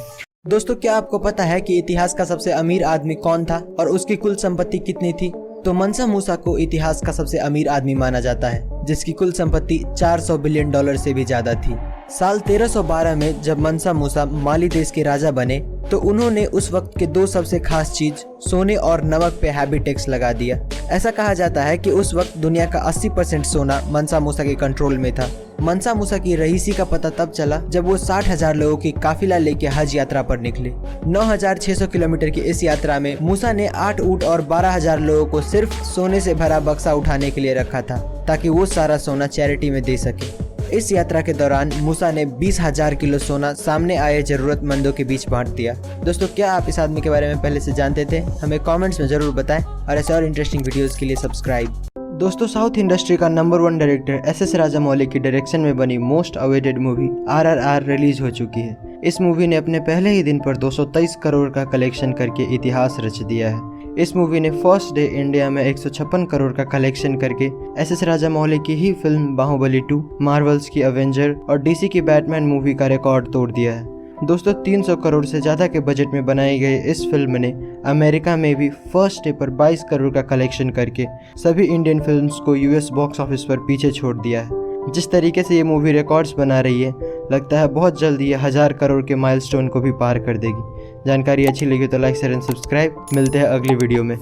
दोस्तों, क्या आपको पता है कि इतिहास का सबसे अमीर आदमी कौन था और उसकी कुल संपत्ति कितनी थी? तो मंसा मूसा को इतिहास का सबसे अमीर आदमी माना जाता है, जिसकी कुल संपत्ति $400 बिलियन से भी ज्यादा थी। साल 1312 में जब मंसा मूसा माली देश के राजा बने तो उन्होंने उस वक्त के 2 सबसे खास चीज सोने और नमक पे हैवी टैक्स लगा दिया। ऐसा कहा जाता है कि उस वक्त दुनिया का 80% सोना मंसा मूसा के कंट्रोल में था। मंसा मूसा की रईसी का पता तब चला जब वो 60,000 लोगों की काफिला लेके हज यात्रा पर निकले। 9,600 किलोमीटर की इस यात्रा में मूसा ने 8 ऊंट और 12,000 लोगों को सिर्फ सोने से भरा बक्सा उठाने के लिए रखा था, ताकि वो सारा सोना चैरिटी में दे सके। इस यात्रा के दौरान मूसा ने 20,000 किलो सोना सामने आए जरूरतमंदों के बीच बांट दिया। दोस्तों, क्या आप इस आदमी के बारे में पहले से जानते थे? हमें कमेंट्स में जरूर बताएं और ऐसे और इंटरेस्टिंग वीडियोस के लिए सब्सक्राइब। दोस्तों, साउथ इंडस्ट्री का नंबर 1 डायरेक्टर एस.एस. राजामौली की डायरेक्शन में बनी most awaited movie RRR release हो चुकी है। इस मूवी ने अपने पहले ही दिन पर 223 करोड़ का कलेक्शन करके इतिहास रच दिया है। इस मूवी ने फर्स्ट डे इंडिया में 156 करोड़ का कलेक्शन करके एस.एस. राजामौली की ही फिल्म बाहुबली 2, मार्वल्स की अवेंजर और DC की बैटमैन मूवी का रिकॉर्ड तोड़ दिया है। दोस्तों, 300 करोड़ से ज़्यादा के बजट में बनाई गई इस फिल्म ने अमेरिका में भी फर्स्ट डे पर 22 करोड़ का कलेक्शन करके सभी इंडियन फिल्म्स को US बॉक्स ऑफिस पर पीछे छोड़ दिया है। जिस तरीके से ये मूवी रिकॉर्ड्स बना रही है, लगता है बहुत जल्द ये 1000 करोड़ के माइलस्टोन को भी पार कर देगी। जानकारी अच्छी लगी तो लाइक शेयर एंड सब्सक्राइब। मिलते हैं अगली वीडियो में।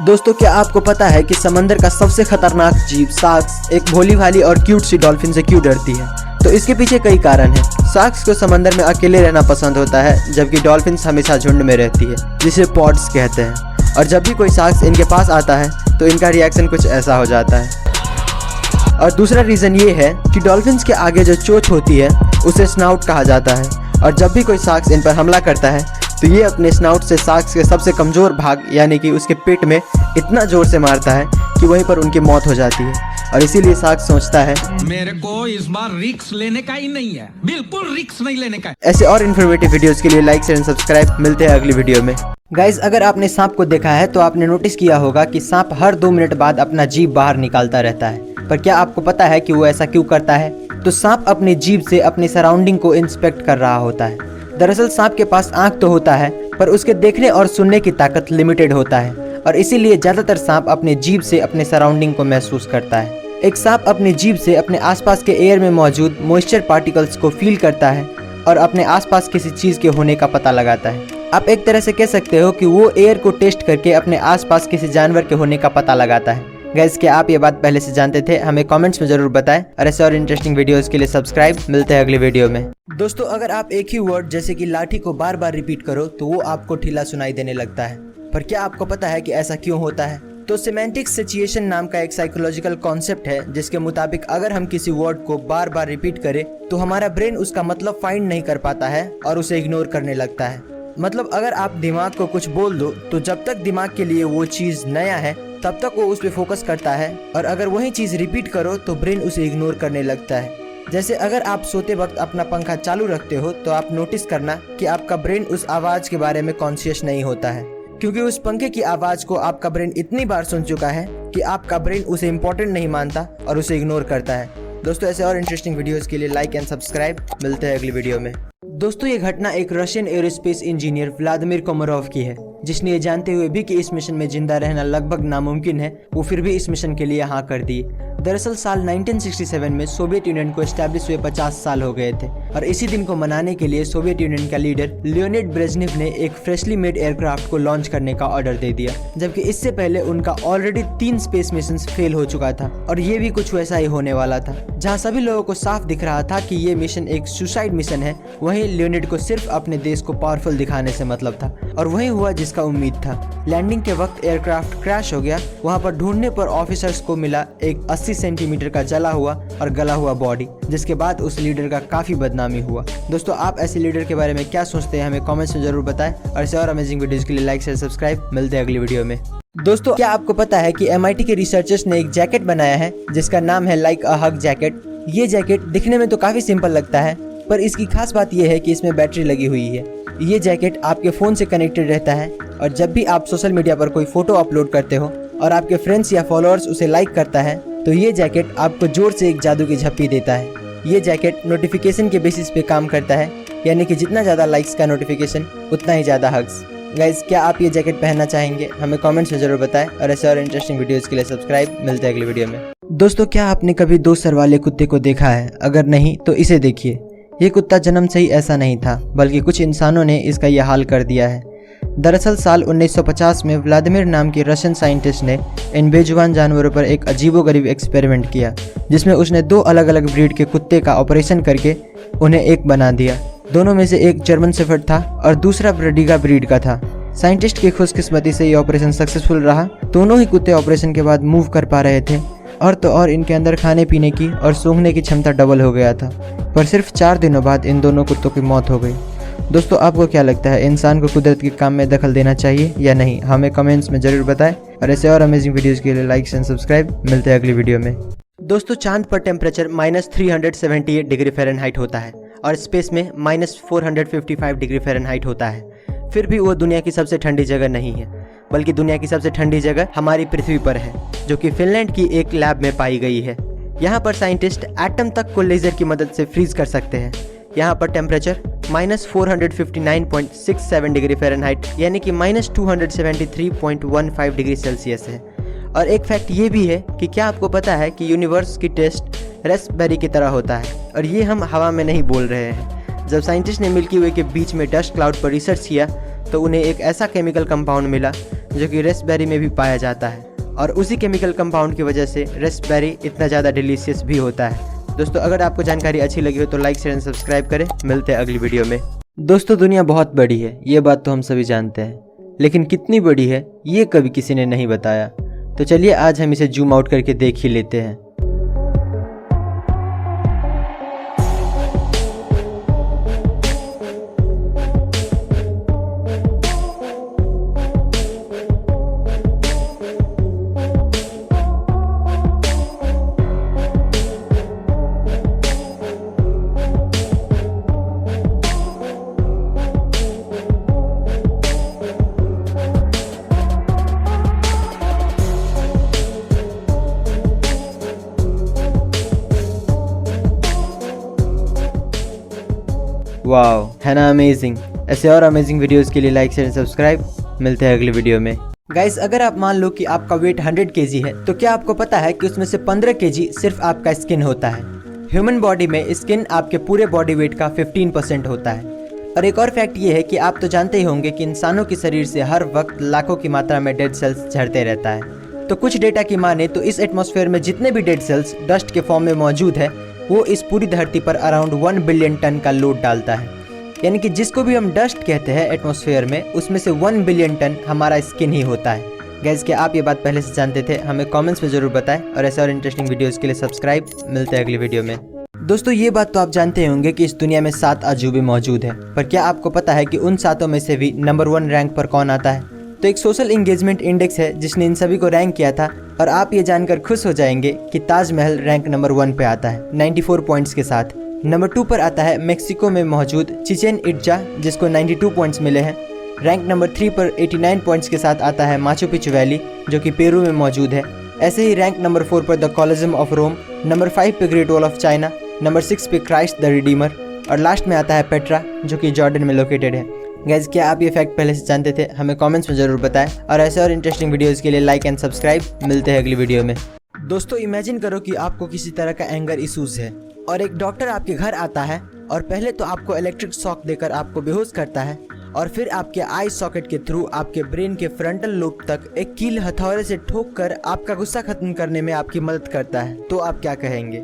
दोस्तों, क्या आपको पता है कि समंदर का सबसे खतरनाक जीव शार्क्स एक भोली भाली और क्यूट सी डॉल्फिन से क्यों डरती है? तो इसके पीछे कई कारण हैं। शार्क्स को समंदर में अकेले रहना पसंद होता है, जबकि डॉल्फिन्स हमेशा झुंड में रहती है, जिसे पॉड्स कहते हैं। और जब भी कोई शार्क्स इनके पास आता है तो इनका रिएक्शन कुछ ऐसा हो जाता है। और दूसरा रीज़न ये है कि डॉल्फिन्स के आगे जो चोंच होती है उसे स्नाउट कहा जाता है, और जब भी कोई शार्क्स इन पर हमला करता है तो ये अपने स्नाउट से शार्क्स के सबसे कमज़ोर भाग यानी कि उसके पेट में इतना ज़ोर से मारता है कि वहीं पर उनकी मौत हो जाती है। और इसीलिए शार्क सोचता है मेरे को इस बार रिस्क लेने का ही नहीं है, बिल्कुल रिस्क नहीं लेने का। ऐसे और इन्फॉर्मेटिव वीडियोस के लिए लाइक शेयर एंड सब्सक्राइब। मिलते हैं अगली वीडियो में। गाइज, अगर आपने सांप को देखा है तो आपने नोटिस किया होगा कि सांप हर 2 मिनट बाद अपना जीभ बाहर निकालता रहता है, पर क्या आपको पता है कि वो ऐसा क्यों करता है? तो सांप अपनी जीभ से अपनी सराउंडिंग को इंस्पेक्ट कर रहा होता है। दरअसल सांप के पास आंख तो होता है, पर उसके देखने और सुनने की ताकत लिमिटेड होता है, और इसीलिए ज्यादातर सांप अपने जीभ से अपने सराउंडिंग को महसूस करता है। एक सांप अपनी जीभ से अपने आसपास के एयर में मौजूद मॉइस्चर पार्टिकल्स को फील करता है और अपने आसपास किसी चीज के होने का पता लगाता है। आप एक तरह से कह सकते हो कि वो एयर को टेस्ट करके अपने आसपास किसी जानवर के होने का पता लगाता है। गैस क्या आप ये बात पहले से जानते थे? हमें कमेंट्स में जरूर बताएं और ऐसे और इंटरेस्टिंग वीडियोस के लिए सब्सक्राइब। मिलते हैं अगली वीडियो में। दोस्तों अगर आप एक ही वर्ड जैसे कि लाठी को बार बार रिपीट करो तो वो आपको ढीला सुनाई देने लगता है। पर क्या आपको पता है कि ऐसा क्यों होता है? तो सिमेंटिक सिचुएशन नाम का एक साइकोलॉजिकल कॉन्सेप्ट है जिसके मुताबिक अगर हम किसी वर्ड को बार बार रिपीट करें तो हमारा ब्रेन उसका मतलब फाइंड नहीं कर पाता है और उसे इग्नोर करने लगता है। मतलब अगर आप दिमाग को कुछ बोल दो तो जब तक दिमाग के लिए वो चीज नया है तब तक वो उस पर फोकस करता है, और अगर वही चीज रिपीट करो तो ब्रेन उसे इग्नोर करने लगता है। जैसे अगर आप सोते वक्त अपना पंखा चालू रखते हो तो आप नोटिस करना कि आपका ब्रेन उस आवाज के बारे में कॉन्शियस नहीं होता है, क्योंकि उस पंखे की आवाज को आपका ब्रेन इतनी बार सुन चुका है कि आपका ब्रेन उसे इम्पोर्टेंट नहीं मानता और उसे इग्नोर करता है। दोस्तों ऐसे और इंटरेस्टिंग वीडियोस के लिए लाइक एंड सब्सक्राइब। मिलते हैं अगली वीडियो में। दोस्तों ये घटना एक Russian aerospace engineer Vladimir Komarov की है, जिसने ये जानते हुए भी कि इस मिशन में जिंदा रहना लगभग नामुमकिन है, वो फिर भी इस मिशन के लिए हाँ कर दिए। दरअसल साल 1967 में सोवियत यूनियन को एस्टैब्लिश हुए 50 साल हो गए थे, और इसी दिन को मनाने के लिए सोवियत यूनियन का लीडर लियोनिड ब्रेजनेव ने एक फ्रेशली मेड एयरक्राफ्ट को लॉन्च करने का ऑर्डर दे दिया, जबकि इससे पहले उनका ऑलरेडी 3 स्पेस मिशन फेल हो चुका था। और ये भी कुछ वैसा ही होने वाला था। जहाँ सभी लोगों को साफ दिख रहा था कि ये मिशन एक सुसाइड मिशन है, वहीं लियोनिड को सिर्फ अपने देश को पावरफुल दिखाने से मतलब था, और वही हुआ जिसका उम्मीद था। लैंडिंग के वक्त एयरक्राफ्ट क्रैश हो गया। वहाँ पर ढूंढने पर ऑफिसर्स को मिला एक 80 सेंटीमीटर का जला हुआ और गला हुआ बॉडी, जिसके बाद उस लीडर का काफी बदनामी हुआ। दोस्तों आप ऐसे लीडर के बारे में क्या सोचते हैं? हमें कमेंट्स में जरूर बताएं, और ऐसे और अमेजिंग वीडियोस के लिए लाइक शेयर सब्सक्राइब। मिलते हैं अगली वीडियो में। दोस्तों क्या आपको पता है कि MIT के रिसर्चर्स ने एक जैकेट बनाया है जिसका नाम है लाइक अ हग जैकेट। ये जैकेट दिखने में तो काफी सिंपल लगता है, पर इसकी खास बात यह है कि इसमें बैटरी लगी हुई है। ये जैकेट आपके फ़ोन से कनेक्टेड रहता है, और जब भी आप सोशल मीडिया पर कोई फोटो अपलोड करते हो और आपके फ्रेंड्स या फॉलोअर्स उसे लाइक करता है तो ये जैकेट आपको जोर से एक जादू की झप्पी देता है। ये जैकेट नोटिफिकेशन के बेसिस पे काम करता है, यानी कि जितना ज़्यादा लाइक्स का नोटिफिकेशन उतना ही ज़्यादा हग्स। गाइस क्या आप ये जैकेट पहनना चाहेंगे? हमें कमेंट्स में जरूर बताएं, और ऐसे और इंटरेस्टिंग वीडियोस के लिए सब्सक्राइब। मिलते हैं अगली वीडियो में। दोस्तों क्या आपने कभी 2 सर वाले कुत्ते को देखा है? अगर नहीं तो इसे देखिए। ये कुत्ता जन्म से ही ऐसा नहीं था, बल्कि कुछ इंसानों ने इसका यह हाल कर दिया है। दरअसल साल 1950 में व्लादिमीर नाम के रशियन साइंटिस्ट ने इन बेजुबान जानवरों पर एक अजीबोगरीब एक्सपेरिमेंट किया, जिसमें उसने 2 अलग अलग ब्रीड के कुत्ते का ऑपरेशन करके उन्हें एक बना दिया। दोनों में से एक जर्मन शेफर्ड था और दूसरा ब्रेडिगा ब्रीड का था। साइंटिस्ट की खुशकिस्मती से ये ऑपरेशन सक्सेसफुल रहा। दोनों ही कुत्ते ऑपरेशन के बाद मूव कर पा रहे थे, और तो और इनके अंदर खाने पीने की और सूंघने की क्षमता डबल हो गया था। पर सिर्फ 4 दिनों बाद इन दोनों कुत्तों की मौत हो गई। दोस्तों आपको क्या लगता है, इंसान को कुदरत के काम में दखल देना चाहिए या नहीं? हमें कमेंट्स में जरूर बताएं, और ऐसे और अमेजिंग वीडियोस के लिए लाइक एंड सब्सक्राइब। मिलते हैं अगली वीडियो में। दोस्तों चांद पर टेम्परेचर -378 डिग्री फ़ारेनहाइट होता है, और स्पेस में -455 डिग्री फ़ारेनहाइट होता है। फिर भी वो दुनिया की सबसे ठंडी जगह नहीं है, बल्कि दुनिया की सबसे ठंडी जगह हमारी पृथ्वी पर है, जो कि फिनलैंड की एक लैब में पाई गई है। यहाँ पर साइंटिस्ट एटम तक को लेजर की मदद से फ्रीज कर सकते हैं। यहाँ पर टेम्परेचर -459.67 डिग्री फ़ारेनहाइट यानी कि -273.15 डिग्री सेल्सियस है। और एक फैक्ट ये भी है कि क्या आपको पता है कि यूनिवर्स की टेस्ट रेस्पबेरी की तरह होता है, और ये हम हवा में नहीं बोल रहे हैं। जब साइंटिस्ट ने मिल्की वे के बीच में डस्ट क्लाउड पर रिसर्च किया तो उन्हें एक ऐसा केमिकल कंपाउंड मिला जो कि रेस्पबेरी में भी पाया जाता है, और उसी केमिकल कंपाउंड की वजह से रेस्पबेरी इतना ज़्यादा डिलीशियस भी होता है। दोस्तों अगर आपको जानकारी अच्छी लगी हो तो लाइक शेयर एंड सब्सक्राइब करें। मिलते हैं अगली वीडियो में। दोस्तों दुनिया बहुत बड़ी है, ये बात तो हम सभी जानते हैं, लेकिन कितनी बड़ी है ये कभी किसी ने नहीं बताया। तो चलिए आज हम इसे जूम आउट करके देख ही लेते हैं। वाओ है ना अमेजिंग। ऐसे और अमेजिंग वीडियोस के लिए लाइक शेयर सब्सक्राइब। मिलते हैं अगली वीडियो में। गाइस अगर आप मान लो कि आपका वेट 100 kg है, तो क्या आपको पता है कि उसमें से 15 kg सिर्फ आपका स्किन होता है। ह्यूमन बॉडी में स्किन आपके पूरे बॉडी वेट का 15% होता है। और एक और फैक्ट ये है कि आप तो जानते ही होंगे कि इंसानों के शरीर से हर वक्त लाखों की मात्रा में डेड सेल्स झड़ते रहता है। तो कुछ डेटा की माने तो इस एटमॉस्फेयर में जितने भी डेड सेल्स डस्ट के फॉर्म में मौजूद है वो इस पूरी धरती पर अराउंड 1 बिलियन टन का लोड डालता है। यानी कि जिसको भी हम डस्ट कहते हैं एटमॉस्फेयर में, उसमें से 1 बिलियन टन हमारा स्किन ही होता है। गाइस, क्या आप ये बात पहले से जानते थे? हमें कमेंट्स में ज़रूर बताएं और ऐसे और इंटरेस्टिंग वीडियोस के लिए सब्सक्राइब। मिलते हैं अगली वीडियो में। दोस्तों, ये बात तो आप जानते होंगे कि इस दुनिया में 7 अजूबे मौजूद हैं, पर क्या आपको पता है कि उन 7 में से भी नंबर 1 रैंक पर कौन आता है? तो एक सोशल इंगेजमेंट इंडेक्स है जिसने इन सभी को रैंक किया था, और आप ये जानकर खुश हो जाएंगे कि ताजमहल रैंक नंबर 1 पे आता है 94 पॉइंट्स के साथ। नंबर 2 पर आता है मेक्सिको में मौजूद चिचेन इट्जा, जिसको 92 पॉइंट्स मिले हैं। रैंक नंबर 3 पर 89 पॉइंट्स के साथ आता है माचू पिचू वैली, जो कि पेरू में मौजूद है। ऐसे ही रैंक नंबर 4 पर the Colosseum of Rome, number 5 पे Great Wall of China, number 6 पे क्राइस्ट द रिडीमर, और लास्ट में आता है पेट्रा, जो कि जॉर्डन में लोकेटेड है। गाइज, क्या आप ये फैक्ट पहले से जानते थे? हमें कमेंट्स में ज़रूर बताएं और ऐसे और इंटरेस्टिंग वीडियोस के लिए लाइक एंड सब्सक्राइब। मिलते हैं अगली वीडियो में। दोस्तों, इमेजिन करो कि आपको किसी तरह का एंगर इशूज़ है और एक डॉक्टर आपके घर आता है और पहले तो आपको इलेक्ट्रिक शॉक देकर आपको बेहोश करता है, और फिर आपके आई सॉकेट के थ्रू आपके ब्रेन के फ्रंटल लोब तक एक कील हथौड़े से ठोक कर आपका गुस्सा खत्म करने में आपकी मदद करता है। तो आप क्या कहेंगे?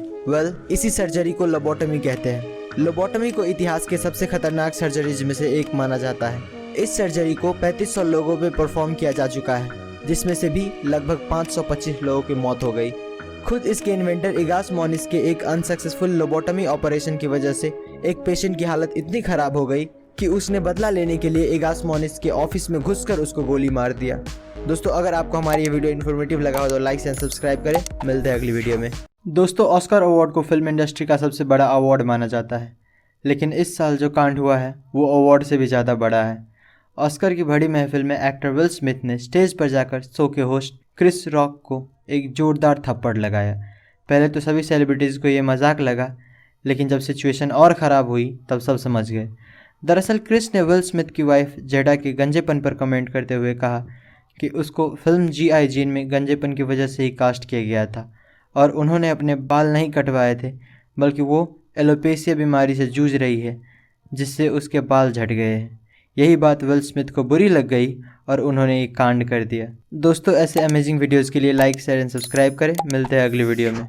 इसी सर्जरी को लोबोटमी कहते हैं। लोबोटमी को इतिहास के सबसे खतरनाक सर्जरीज में से एक माना जाता है। इस सर्जरी को 3500 लोगों में परफॉर्म किया जा चुका है, जिसमें से भी लगभग 525 लोगों की मौत हो गई। खुद इसके इन्वेंटर इगास मोनिस के एक अनसक्सेसफुल लोबोटमी ऑपरेशन की वजह से एक पेशेंट की हालत इतनी खराब हो गई कि उसने बदला लेने के लिए इगास मोनिस के ऑफिस में घुसकर उसको गोली मार दिया। दोस्तों, अगर आपको हमारी ये वीडियो इन्फॉर्मेटिव लगा हो तो लाइक एंड सब्सक्राइब करें। मिलते हैं अगली वीडियो में। दोस्तों, ऑस्कर अवार्ड को फिल्म इंडस्ट्री का सबसे बड़ा अवार्ड माना जाता है, लेकिन इस साल जो कांड हुआ है वो अवार्ड से भी ज़्यादा बड़ा है। ऑस्कर की बड़ी महफिल में एक्टर विल स्मिथ ने स्टेज पर जाकर शो के होस्ट क्रिस रॉक को एक जोरदार थप्पड़ लगाया। पहले तो सभी सेलिब्रिटीज़ को ये मजाक लगा, लेकिन जब सिचुएशन और ख़राब हुई तब सब समझ गए। दरअसल क्रिस ने विल स्मिथ की वाइफ जेडा के गंजेपन पर कमेंट करते हुए कहा कि उसको फिल्म G.I. जेन में गंजेपन की वजह से ही कास्ट किया गया था और उन्होंने अपने बाल नहीं कटवाए थे, बल्कि वो एलोपेशिया बीमारी से जूझ रही है जिससे उसके बाल झड़ गए हैं। यही बात विल स्मिथ को बुरी लग गई और उन्होंने एक कांड कर दिया। दोस्तों, ऐसे अमेजिंग वीडियोस के लिए लाइक शेयर एंड सब्सक्राइब करें। मिलते हैं अगली वीडियो में।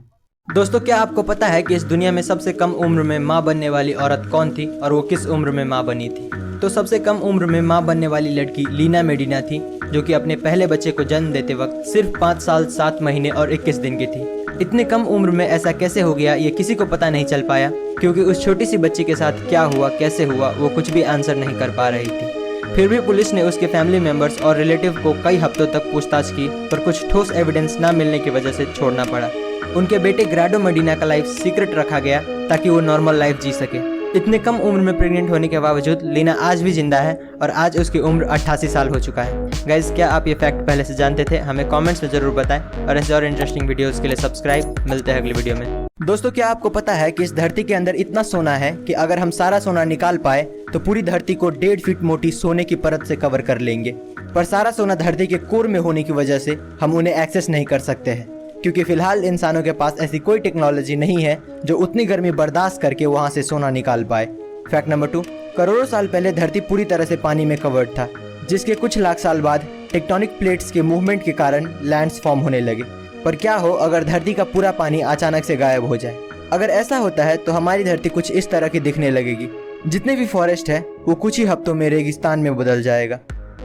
दोस्तों, क्या आपको पता है कि इस दुनिया में सबसे कम उम्र में माँ बनने वाली औरत कौन थी और वो किस उम्र में माँ बनी थी? तो सबसे कम उम्र में माँ बनने वाली लड़की लीना मेडिना थी, जो कि अपने पहले बच्चे को जन्म देते वक्त सिर्फ 5 साल 7 महीने और 21 दिन की थी। इतने कम उम्र में ऐसा कैसे हो गया ये किसी को पता नहीं चल पाया, क्योंकि उस छोटी सी बच्ची के साथ क्या हुआ, कैसे हुआ, वो कुछ भी आंसर नहीं कर पा रही थी। फिर भी पुलिस ने उसके फैमिली मेंबर्स और रिलेटिव को कई हफ्तों तक पूछताछ की, पर कुछ ठोस एविडेंस न मिलने की वजह से छोड़ना पड़ा। उनके बेटे ग्राडो मेडिना का लाइफ सीक्रेट रखा गया ताकि वो नॉर्मल लाइफ जी सके। इतने कम उम्र में प्रेग्नेंट होने के बावजूद लीना आज भी जिंदा है और आज उसकी उम्र 88 साल हो चुका है। गाइज, क्या आप ये फैक्ट पहले से जानते थे? हमें कमेंट्स में जरूर बताएं और ऐसे और इंटरेस्टिंग वीडियोस के लिए सब्सक्राइब। मिलते हैं अगली वीडियो में। दोस्तों, क्या आपको पता है कि इस धरती के अंदर इतना सोना है कि अगर हम सारा सोना निकाल पाए तो पूरी धरती को 1.5 फीट मोटी सोने की परत से कवर कर लेंगे। पर सारा सोना धरती के कोर में होने की वजह से हम उन्हें एक्सेस नहीं कर सकते हैं, क्योंकि फिलहाल इंसानों के पास ऐसी कोई टेक्नोलॉजी नहीं है जो उतनी गर्मी बर्दाश्त करके वहां से सोना निकाल पाए। फैक्ट नंबर 2, करोड़ों साल पहले धरती पूरी तरह से पानी में कवर्ड था, जिसके कुछ लाख साल बाद टेक्टोनिक प्लेट्स के मूवमेंट के कारण लैंड्स फॉर्म होने लगे। पर क्या हो अगर धरती का पूरा पानी अचानक से गायब हो जाए? अगर ऐसा होता है तो हमारी धरती कुछ इस तरह की दिखने लगेगी। जितने भी फॉरेस्ट है वो कुछ ही हफ्तों में रेगिस्तान में बदल जाएगा।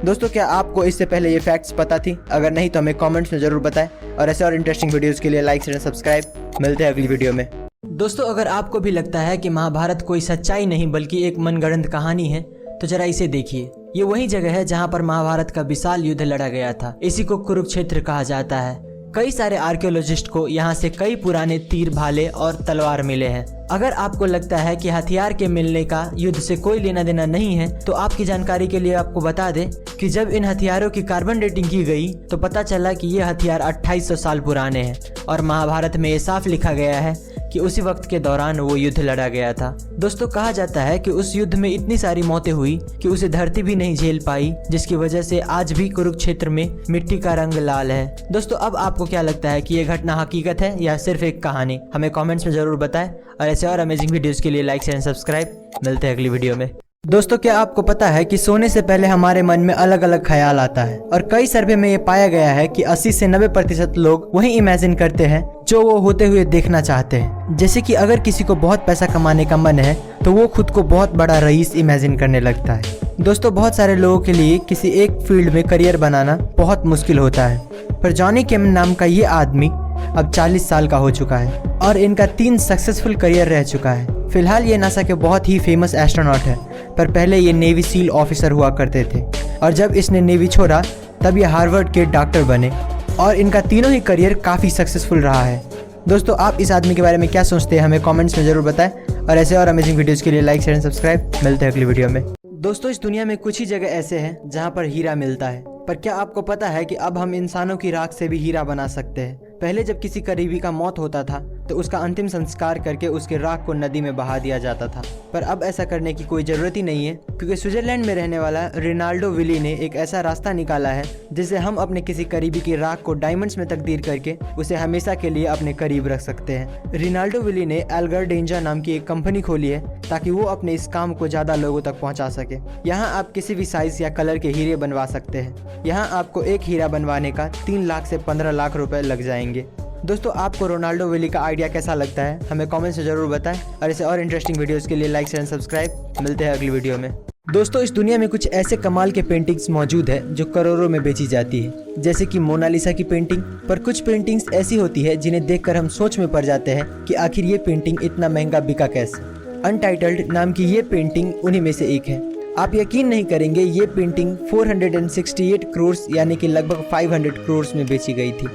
दोस्तों, क्या आपको इससे पहले ये फैक्ट्स पता थी? अगर नहीं तो हमें कमेंट्स में जरूर बताएं और ऐसे और इंटरेस्टिंग वीडियोस के लिए लाइक शेयर सब्सक्राइब। मिलते हैं अगली वीडियो में। दोस्तों, अगर आपको भी लगता है कि महाभारत कोई सच्चाई नहीं बल्कि एक मनगढ़ंत कहानी है, तो जरा इसे देखिए। ये वही जगह है जहाँ पर महाभारत का विशाल युद्ध लड़ा गया था। इसी को कुरुक्षेत्र कहा जाता है। कई सारे आर्कियोलॉजिस्ट को यहाँ से कई पुराने तीर, भाले और तलवार मिले हैं। अगर आपको लगता है कि हथियार के मिलने का युद्ध से कोई लेना देना नहीं है, तो आपकी जानकारी के लिए आपको बता दें कि जब इन हथियारों की कार्बन डेटिंग की गई तो पता चला कि ये हथियार 2800 साल पुराने हैं और महाभारत में ये साफ लिखा गया है कि उसी वक्त के दौरान वो युद्ध लड़ा गया था। दोस्तों, कहा जाता है कि उस युद्ध में इतनी सारी मौतें हुई कि उसे धरती भी नहीं झेल पाई, जिसकी वजह से आज भी कुरुक्षेत्र में मिट्टी का रंग लाल है। दोस्तों, अब आपको क्या लगता है कि ये घटना हकीकत है या सिर्फ एक कहानी? हमें कमेंट्स में जरूर बताएं और ऐसे और अमेजिंग वीडियोस के लिए लाइक शेयर एंड सब्सक्राइब। मिलते हैं अगली वीडियो में। दोस्तों, क्या आपको पता है कि सोने से पहले हमारे मन में अलग अलग ख्याल आता है और कई सर्वे में ये पाया गया है कि 80 से 90% लोग वही इमेजिन करते हैं जो वो होते हुए देखना चाहते हैं। जैसे कि अगर किसी को बहुत पैसा कमाने का मन है तो वो खुद को बहुत बड़ा रईस इमेजिन करने लगता है। दोस्तों, बहुत सारे लोगों के लिए किसी एक फील्ड में करियर बनाना बहुत मुश्किल होता है, पर जॉनी केम नाम का ये आदमी अब 40 साल का हो चुका है और इनका 3 सक्सेसफुल करियर रह चुका है। फिलहाल ये नासा के बहुत ही फेमस एस्ट्रोनॉट है, पर पहले ये नेवी सील ऑफिसर हुआ करते थे और जब इसने नेवी छोड़ा तब ये हार्वर्ड के डॉक्टर बने और इनका तीनों ही करियर काफ़ी सक्सेसफुल रहा है। दोस्तों, आप इस आदमी के बारे में क्या सोचते हैं हमें कमेंट्स में ज़रूर बताएं और ऐसे और अमेजिंग वीडियोज़ के लिए लाइक शेयर एंड सब्सक्राइब। मिलते हैं अगली वीडियो में। दोस्तों, इस दुनिया में कुछ ही जगह ऐसे हैं जहाँ पर हीरा मिलता है, पर क्या आपको पता है कि अब हम इंसानों की राख से भी हीरा बना सकते हैं। पहले जब किसी करीबी का मौत होता था तो उसका अंतिम संस्कार करके उसके राख को नदी में बहा दिया जाता था, पर अब ऐसा करने की कोई ज़रूरत ही नहीं है, क्योंकि स्विट्जरलैंड में रहने वाला रिनाल्डो विली ने एक ऐसा रास्ता निकाला है जिससे हम अपने किसी करीबी की राख को डायमंड्स में तब्दील करके उसे हमेशा के लिए अपने करीब रख सकते हैं। रिनाल्डो विली ने एल्गर डेंजा नाम की एक कंपनी खोली है ताकि वो अपने इस काम को ज़्यादा लोगों तक पहुँचा सके। यहाँ आप किसी भी साइज़ या कलर के हीरे बनवा सकते हैं। यहाँ आपको एक हीरा बनवाने का 3 लाख से 15 लाख रुपए लग जाएंगे। दोस्तों, आपको रोनाल्डो विली का आइडिया कैसा लगता है हमें कमेंट्स में ज़रूर बताएं और ऐसे और इंटरेस्टिंग वीडियोस के लिए लाइक शेयर एंड सब्सक्राइब। मिलते हैं अगली वीडियो में। दोस्तों, इस दुनिया में कुछ ऐसे कमाल के पेंटिंग्स मौजूद है जो करोड़ों में बेची जाती है, जैसे कि मोनालिसा की पेंटिंग। पर कुछ पेंटिंग्स ऐसी होती है जिन्हें देखकर हम सोच में पड़ जाते हैं कि आखिर ये पेंटिंग इतना महंगा बिका कैसे। अनटाइटल्ड नाम की ये पेंटिंग उन्हीं में से एक है। आप यकीन नहीं करेंगे, ये पेंटिंग 468 करोड़ यानी कि लगभग 500 करोड़ में बेची गई थी।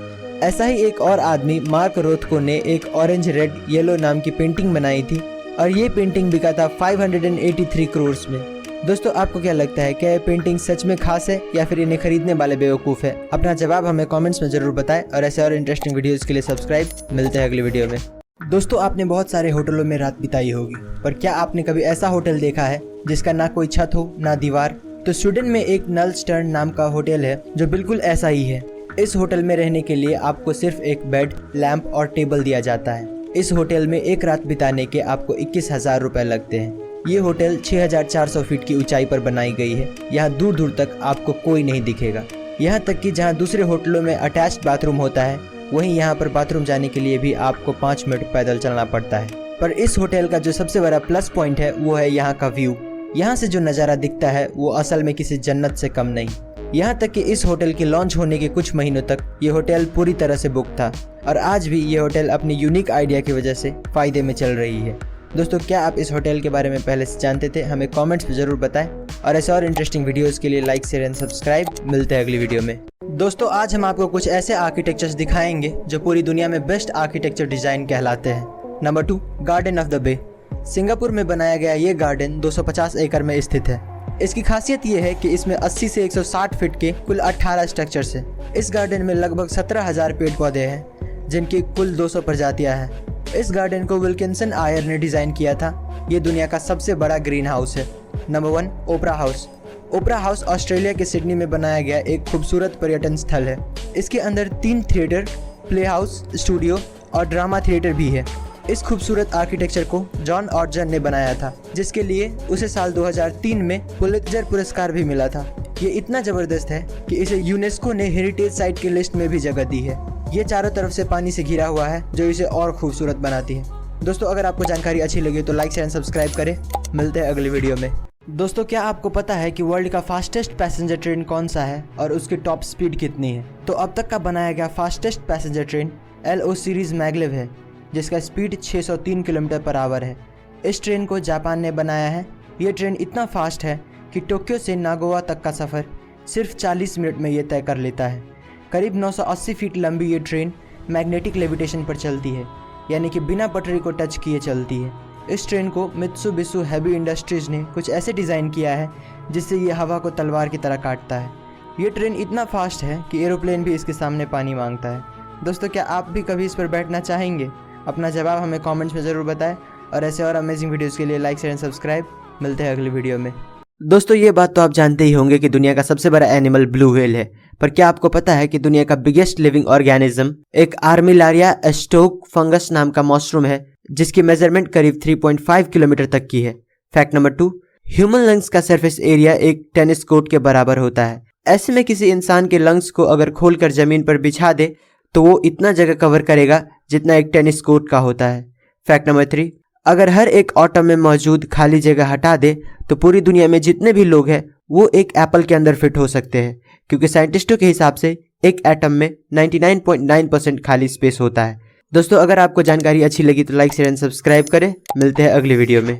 ऐसा ही एक और आदमी मार्क रोथको ने एक ऑरेंज रेड येलो नाम की पेंटिंग बनाई थी और ये पेंटिंग बिका था 583 करोड़ में। दोस्तों, आपको क्या लगता है, क्या ये पेंटिंग सच में खास है या फिर इन्हें खरीदने वाले बेवकूफ़ है? अपना जवाब हमें कमेंट्स में ज़रूर बताएं और ऐसे और इंटरेस्टिंग वीडियोस के लिए सब्सक्राइब। मिलते हैं अगली वीडियो में। दोस्तों, आपने बहुत सारे होटलों में रात बिताई होगी, पर क्या आपने कभी ऐसा होटल देखा है जिसका ना कोई छत हो ना दीवार? तो स्वीडन में एक नलस्टर्न नाम का होटल है जो बिल्कुल ऐसा ही है। इस होटल में रहने के लिए आपको सिर्फ एक बेड, लैंप और टेबल दिया जाता है। इस होटल में एक रात बिताने के आपको 21,000 रुपये लगते हैं। ये होटल 6,400 फीट की ऊंचाई पर बनाई गई है। यहाँ दूर दूर तक आपको कोई नहीं दिखेगा। यहाँ तक कि जहाँ दूसरे होटलों में अटैच्ड बाथरूम होता है, वहीं यहाँ पर बाथरूम जाने के लिए भी आपको 5 मिनट पैदल चलना पड़ता है। पर इस होटल का जो सबसे बड़ा प्लस पॉइंट है वो है यहाँ का व्यू। यहाँ से जो नज़ारा दिखता है वो असल में किसी जन्नत से कम नहीं। यहाँ तक कि इस होटल के लॉन्च होने के कुछ महीनों तक ये होटल पूरी तरह से बुक था और आज भी ये होटल अपनी यूनिक आइडिया की वजह से फ़ायदे में चल रही है। दोस्तों, क्या आप इस होटल के बारे में पहले से जानते थे? हमें कमेंट्स में ज़रूर बताएं और ऐसे और इंटरेस्टिंग वीडियोस के लिए लाइक शेयर एंड सब्सक्राइब। मिलते हैं अगली वीडियो में। दोस्तों, आज हम आपको कुछ ऐसे आर्किटेक्चर्स दिखाएंगे जो पूरी दुनिया में बेस्ट आर्किटेक्चर डिज़ाइन कहलाते हैं। Number 2, garden of the bay. Singapore में बनाया गया ये गार्डन 250 एकड़ में स्थित है। इसकी खासियत ये है कि इसमें 80 से 160 फीट के कुल 18 स्ट्रक्चर्स हैं। इस गार्डन में लगभग 17,000 पेड़ पौधे हैं जिनकी कुल 200 प्रजातियां हैं। इस गार्डन को विल्किंसन आयर ने डिज़ाइन किया था। ये दुनिया का सबसे बड़ा ग्रीन हाउस है। नंबर 1, ओपरा हाउस। ओपरा हाउस ऑस्ट्रेलिया के सिडनी में बनाया गया एक खूबसूरत पर्यटन स्थल है। इसके अंदर 3 थिएटर, प्ले हाउस, स्टूडियो और ड्रामा थिएटर भी है। इस खूबसूरत आर्किटेक्चर को जॉन ऑर्जन ने बनाया था, जिसके लिए उसे साल 2003 में पुलित्जर पुरस्कार भी मिला था। ये इतना ज़बरदस्त है कि इसे यूनेस्को ने हेरिटेज साइट की लिस्ट में भी जगह दी है। ये चारों तरफ से पानी से घिरा हुआ है जो इसे और खूबसूरत बनाती है। दोस्तों, अगर आपको जानकारी अच्छी लगी तो लाइक शेयर एंड सब्सक्राइब करें। मिलते हैं अगली वीडियो में। दोस्तों, क्या आपको पता है कि वर्ल्ड का फास्टेस्ट पैसेंजर ट्रेन कौन सा है और उसकी टॉप स्पीड कितनी है? तो अब तक का बनाया गया fastest passenger train LO series maglev है, जिसका स्पीड 603 किलोमीटर पर आवर है। इस ट्रेन को जापान ने बनाया है। ये ट्रेन इतना फास्ट है कि टोक्यो से नागोवा तक का सफ़र सिर्फ 40 मिनट में ये तय कर लेता है। करीब 980 फीट लंबी ये ट्रेन मैग्नेटिक लेविटेशन पर चलती है, यानी कि बिना पटरी को टच किए चलती है। इस ट्रेन को मित्सुबिशी हेवी इंडस्ट्रीज़ ने कुछ ऐसे डिज़ाइन किया है जिससे ये हवा को तलवार की तरह काटता है। ये ट्रेन इतना फास्ट है कि एरोप्लेन भी इसके सामने पानी मांगता है। दोस्तों, क्या आप भी कभी इस पर बैठना चाहेंगे? अपना जवाब हमें कमेंट्स में ज़रूर बताएं और ऐसे और अमेजिंग वीडियोस के लिए लाइक शेयर एंड सब्सक्राइब। मिलते हैं अगली वीडियो में। दोस्तों, ये बात तो आप जानते ही होंगे कि दुनिया का सबसे बड़ा एनिमल ब्लू व्हेल है, पर क्या आपको पता है कि दुनिया का बिगेस्ट लिविंग ऑर्गेनिज्म एक आर्मिलारिया एस्टोक फंगस नाम का मशरूम है, जिसकी मेजरमेंट करीब 3.5 किलोमीटर तक की है। फैक्ट नंबर 2, ह्यूमन लंग्स का सरफेस एरिया एक टेनिस कोर्ट के बराबर होता है। ऐसे में किसी इंसान के लंग्स को अगर खोलकर जमीन पर बिछा दे तो वो इतना जगह कवर करेगा जितना एक टेनिस कोर्ट का होता है। फैक्ट नंबर 3, अगर हर एक एटम में मौजूद खाली जगह हटा दे तो पूरी दुनिया में जितने भी लोग हैं वो एक एप्पल के अंदर फिट हो सकते हैं, क्योंकि साइंटिस्टों के हिसाब से एक एटम में 99.9% खाली स्पेस होता है। दोस्तों, अगर आपको जानकारी अच्छी लगी तो लाइक शेयर एंड सब्सक्राइब करें। मिलते हैं अगली वीडियो में।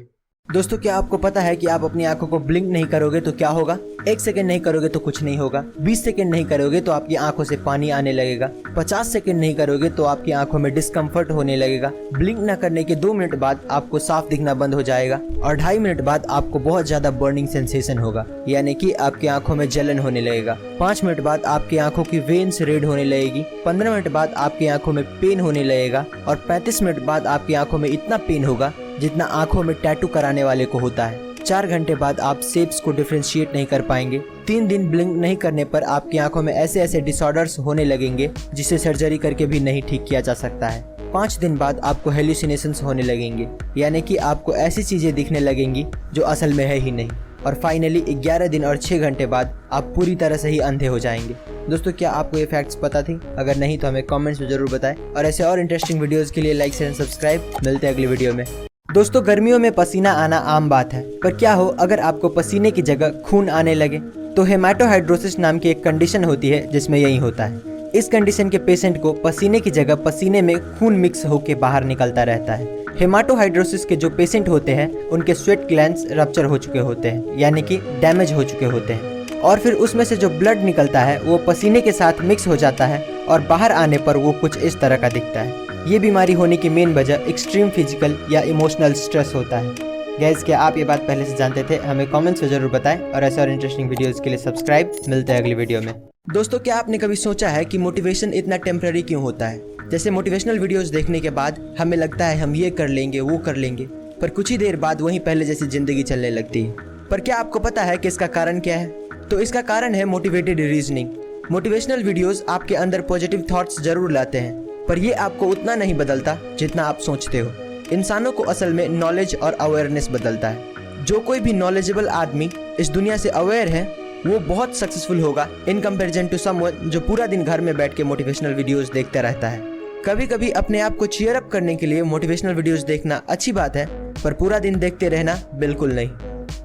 दोस्तों, क्या आपको पता है कि आप अपनी आंखों को ब्लिंक नहीं करोगे तो क्या होगा? 1 सेकंड नहीं करोगे तो कुछ नहीं होगा, 20 सेकंड नहीं करोगे तो आपकी आंखों से पानी आने लगेगा, 50 सेकंड नहीं करोगे तो आपकी आंखों में डिस्कम्फर्ट होने लगेगा, ब्लिंक न करने के 2 मिनट बाद आपको साफ दिखना बंद हो जाएगा और 2.5 मिनट बाद आपको बहुत ज्यादा बर्निंग सेंसेशन होगा, यानी कि आपकी आंखों में जलन होने लगेगा। 5 मिनट बाद आपकी आंखों की वेन्स रेड होने लगेगी, 15 मिनट बाद आपकी आंखों में पेन होने लगेगा और 35 मिनट बाद आपकी आंखों में इतना पेन होगा जितना आंखों में टैटू कराने वाले को होता है। 4 घंटे बाद आप शेप्स को डिफरेंशिएट नहीं कर पाएंगे। 3 दिन ब्लिंक नहीं करने पर आपकी आंखों में ऐसे ऐसे डिसऑर्डर्स होने लगेंगे जिसे सर्जरी करके भी नहीं ठीक किया जा सकता है। 5 दिन बाद आपको हेलुसिनेशंस होने लगेंगे, यानी कि आपको ऐसी चीजें दिखने लगेंगी जो असल में है ही नहीं। और फाइनली 11 दिन और 6 घंटे बाद आप पूरी तरह से ही अंधे हो जाएंगे। दोस्तों, क्या आपको ये फैक्ट्स पता थी? अगर नहीं तो हमें कमेंट्स में जरूर बताएं और ऐसे और इंटरेस्टिंग वीडियोस के लिए लाइक शेयर एंड सब्सक्राइब। मिलते हैं अगली वीडियो में। दोस्तों, गर्मियों में पसीना आना आम बात है, पर क्या हो अगर आपको पसीने की जगह खून आने लगे? तो हेमाटोहाइड्रोसिस नाम की एक कंडीशन होती है जिसमें यही होता है। इस कंडीशन के पेशेंट को पसीने की जगह पसीने में खून मिक्स होकर बाहर निकलता रहता है। हेमाटोहाइड्रोसिस के जो पेशेंट होते हैं उनके स्वेट ग्लैंड्स रप्चर हो चुके होते हैं, यानी कि डैमेज हो चुके होते हैं, और फिर उसमें से जो ब्लड निकलता है वो पसीने के साथ मिक्स हो जाता है और बाहर आने पर वो कुछ इस तरह का दिखता है। ये बीमारी होने की मेन वजह एक्सट्रीम फिजिकल या इमोशनल स्ट्रेस होता है। गैस, क्या आप ये बात पहले से जानते थे? हमें कमेंट्स में जरूर बताएं और ऐसे और इंटरेस्टिंग वीडियोस के लिए सब्सक्राइब। मिलते हैं अगली वीडियो में। दोस्तों, क्या आपने कभी सोचा है कि मोटिवेशन इतना टेम्पररी क्यों होता है? जैसे मोटिवेशनल वीडियोस देखने के बाद हमें लगता है हम ये कर लेंगे, वो कर लेंगे, पर कुछ ही देर बाद वहीं पहले जैसी जिंदगी चलने लगती है। पर क्या आपको पता है कि इसका कारण क्या है? तो इसका कारण है मोटिवेटेड रीजनिंग। मोटिवेशनल वीडियोस आपके अंदर पॉजिटिव थॉट्स जरूर लाते हैं, पर ये आपको उतना नहीं बदलता जितना आप सोचते हो। इंसानों को असल में नॉलेज और अवेयरनेस बदलता है। जो कोई भी नॉलेजेबल आदमी इस दुनिया से अवेयर है वो बहुत सक्सेसफुल होगा इन कंपैरिजन टू समवन जो पूरा दिन घर में बैठ के मोटिवेशनल वीडियोस देखता रहता है। कभी कभी अपने आप को चीयर अप करने के लिए मोटिवेशनल वीडियोस देखना अच्छी बात है, पर पूरा दिन देखते रहना बिल्कुल नहीं।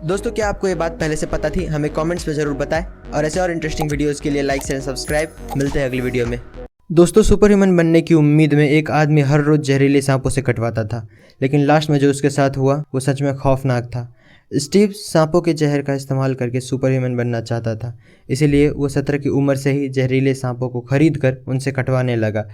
दोस्तों, क्या आपको ये बात पहले से पता थी? हमें कमेंट्स में जरूर बताएं और ऐसे और इंटरेस्टिंग वीडियोस के लिए लाइक शेयर सब्सक्राइब। मिलते हैं अगली वीडियो में। दोस्तों, सुपर ह्यूमन बनने की उम्मीद में एक आदमी हर रोज जहरीले सांपों से कटवाता था, लेकिन लास्ट में जो उसके साथ हुआ वो सच में खौफनाक था। स्टीव सांपों के जहर का इस्तेमाल करके सुपर ह्यूमन बनना चाहता था, इसीलिए वो 17 की उम्र से ही जहरीले सांपों को खरीद कर उनसे कटवाने लगा।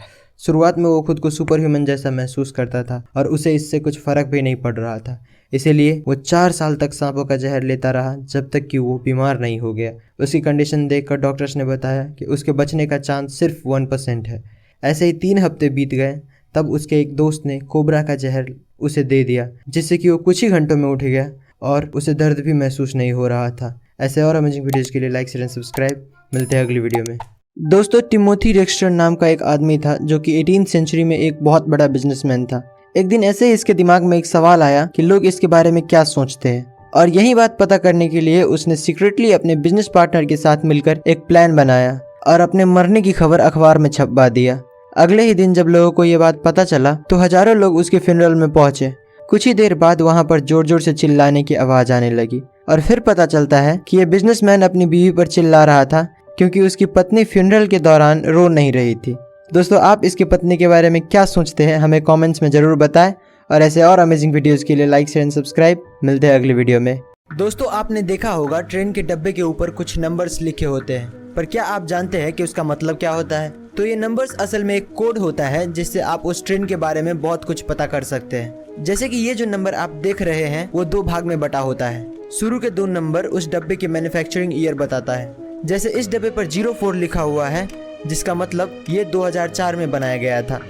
शुरुआत में वो खुद को सुपर ह्यूमन जैसा महसूस करता था और उसे इससे कुछ फ़र्क भी नहीं पड़ रहा था, इसीलिए वो 4 साल तक सांपों का जहर लेता रहा जब तक कि वो बीमार नहीं हो गया। उसकी कंडीशन देखकर डॉक्टर्स ने बताया कि उसके बचने का चांस सिर्फ 1% है। ऐसे ही 3 हफ्ते बीत गए, तब उसके एक दोस्त ने कोबरा का जहर उसे दे दिया, जिससे कि वो कुछ ही घंटों में उठ गया और उसे दर्द भी महसूस नहीं हो रहा था। ऐसे और अमेजिंग वीडियोज़ के लिए लाइक शेयर सब्सक्राइब। मिलते हैं अगली वीडियो में। दोस्तों, टिमोथी रेक्सटर नाम का एक आदमी था जो कि 18th सेंचुरी में एक बहुत बड़ा बिजनेसमैन था। एक दिन ऐसे ही इसके दिमाग में एक सवाल आया कि लोग इसके बारे में क्या सोचते हैं, और यही बात पता करने के लिए उसने सीक्रेटली अपने बिजनेस पार्टनर के साथ मिलकर एक प्लान बनाया और अपने मरने की खबर अखबार में छपवा दिया। अगले ही दिन जब लोगों को ये बात पता चला तो हजारों लोग उसके फ्यूनरल में पहुंचे। कुछ ही देर बाद वहां पर जोर जोर से चिल्लाने की आवाज आने लगी और फिर पता चलता है कि यह बिजनेसमैन अपनी बीवी पर चिल्ला रहा था क्योंकि उसकी पत्नी फ्यूनरल के दौरान रो नहीं रही थी। दोस्तों, आप इसकी पत्नी के बारे में क्या सोचते हैं? हमें कमेंट्स में जरूर बताएं और ऐसे और अमेजिंग वीडियोस के लिए लाइक शेयर एंड सब्सक्राइब। मिलते हैं अगली वीडियो में। दोस्तों, आपने देखा होगा ट्रेन के डब्बे के ऊपर कुछ नंबर्स लिखे होते हैं, पर क्या आप जानते हैं कि उसका मतलब क्या होता है? तो ये नंबर्स असल में एक कोड होता है जिससे आप उस ट्रेन के बारे में बहुत कुछ पता कर सकते हैं। जैसे कि ये जो नंबर आप देख रहे हैं वो 2 भाग में बटा होता है। शुरू के 2 नंबर उस डब्बे की मैन्युफैक्चरिंग ईयर बताता है। जैसे इस डब्बे पर 04 लिखा हुआ है, जिसका मतलब ये 2004 में बनाया गया था,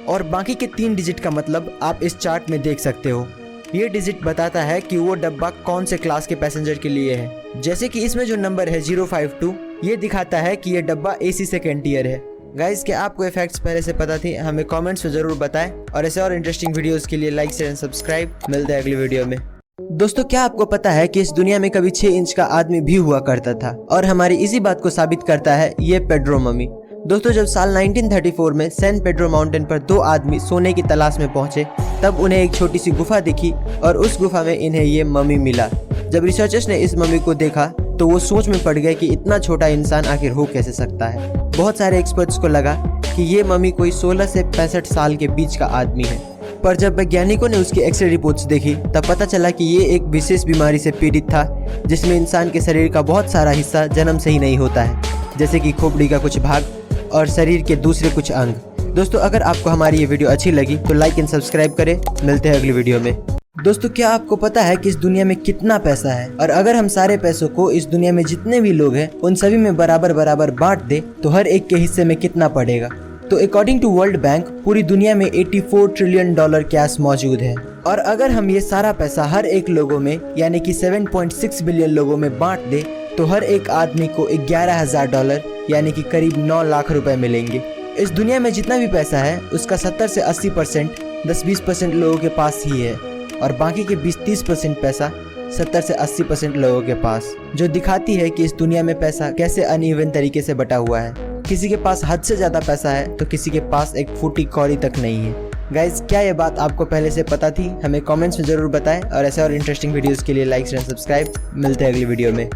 और बाकी के 3 डिजिट का मतलब आप इस चार्ट में देख सकते हो। ये डिजिट बताता है कि वो डब्बा कौन से क्लास के पैसेंजर के लिए है। जैसे कि इसमें जो नंबर है 052, ये दिखाता है कि ये डब्बा AC सेकेंड ईयर है। गाइस, क्या आपको ये फैक्ट्स पहले से पता थी? हमें कमेंट्स में जरूर बताएं और ऐसे और इंटरेस्टिंग वीडियोस के लिए लाइक शेयर एंड सब्सक्राइब। मिलते हैं अगली वीडियो में। दोस्तों क्या आपको पता है कि इस दुनिया में कभी 6 इंच का आदमी भी हुआ करता था, और हमारी इसी बात को साबित करता है ये पेड्रो मम्मी। दोस्तों जब साल 1934 में सैन पेड्रो माउंटेन पर 2 आदमी सोने की तलाश में पहुंचे, तब उन्हें एक छोटी सी गुफा दिखी और उस गुफा में इन्हें ये मम्मी मिला। जब रिसर्चर्स ने इस मम्मी को देखा तो वो सोच में पड़ गए कि इतना छोटा इंसान आखिर हो कैसे सकता है। बहुत सारे एक्सपर्ट्स को लगा कि ये मम्मी कोई 16 से 65 साल के बीच का आदमी है, पर जब वैज्ञानिकों ने उसकी एक्सरे रिपोर्ट्स देखी तब पता चला कि ये एक विशेष बीमारी से पीड़ित था, जिसमें इंसान के शरीर का बहुत सारा हिस्सा जन्म से ही नहीं होता है, जैसे कि खोपड़ी का कुछ भाग और शरीर के दूसरे कुछ अंग। दोस्तों अगर आपको हमारी ये वीडियो अच्छी लगी तो लाइक एंड सब्सक्राइब करें। मिलते हैं अगली वीडियो में। दोस्तों क्या आपको पता है कि इस दुनिया में कितना पैसा है, और अगर हम सारे पैसों को इस दुनिया में जितने भी लोग हैं उन सभी में बराबर बराबर बांट दे तो हर एक के हिस्से में कितना पड़ेगा? तो अकॉर्डिंग टू वर्ल्ड बैंक पूरी दुनिया में $84 ट्रिलियन कैश मौजूद है, और अगर हम ये सारा पैसा हर एक लोगों में यानी कि 7.6 बिलियन लोगों में बांट दे तो हर एक आदमी को $11,000 यानी कि करीब 9 लाख रुपए मिलेंगे। इस दुनिया में जितना भी पैसा है उसका 70 से 80% 10-20% लोगों के पास ही है, और बाकी के 20-30% पैसा 70 से 80% लोगों के पास, जो दिखाती है कि इस दुनिया में पैसा कैसे अनइवन तरीके से बटा हुआ है। किसी के पास हद से ज़्यादा पैसा है तो किसी के पास एक फूटी कौड़ी तक नहीं है। गाइज क्या ये बात आपको पहले से पता थी? हमें कमेंट्स में ज़रूर बताएं, और ऐसे और इंटरेस्टिंग वीडियोस के लिए लाइक एंड सब्सक्राइब। मिलते हैं अगली वीडियो में।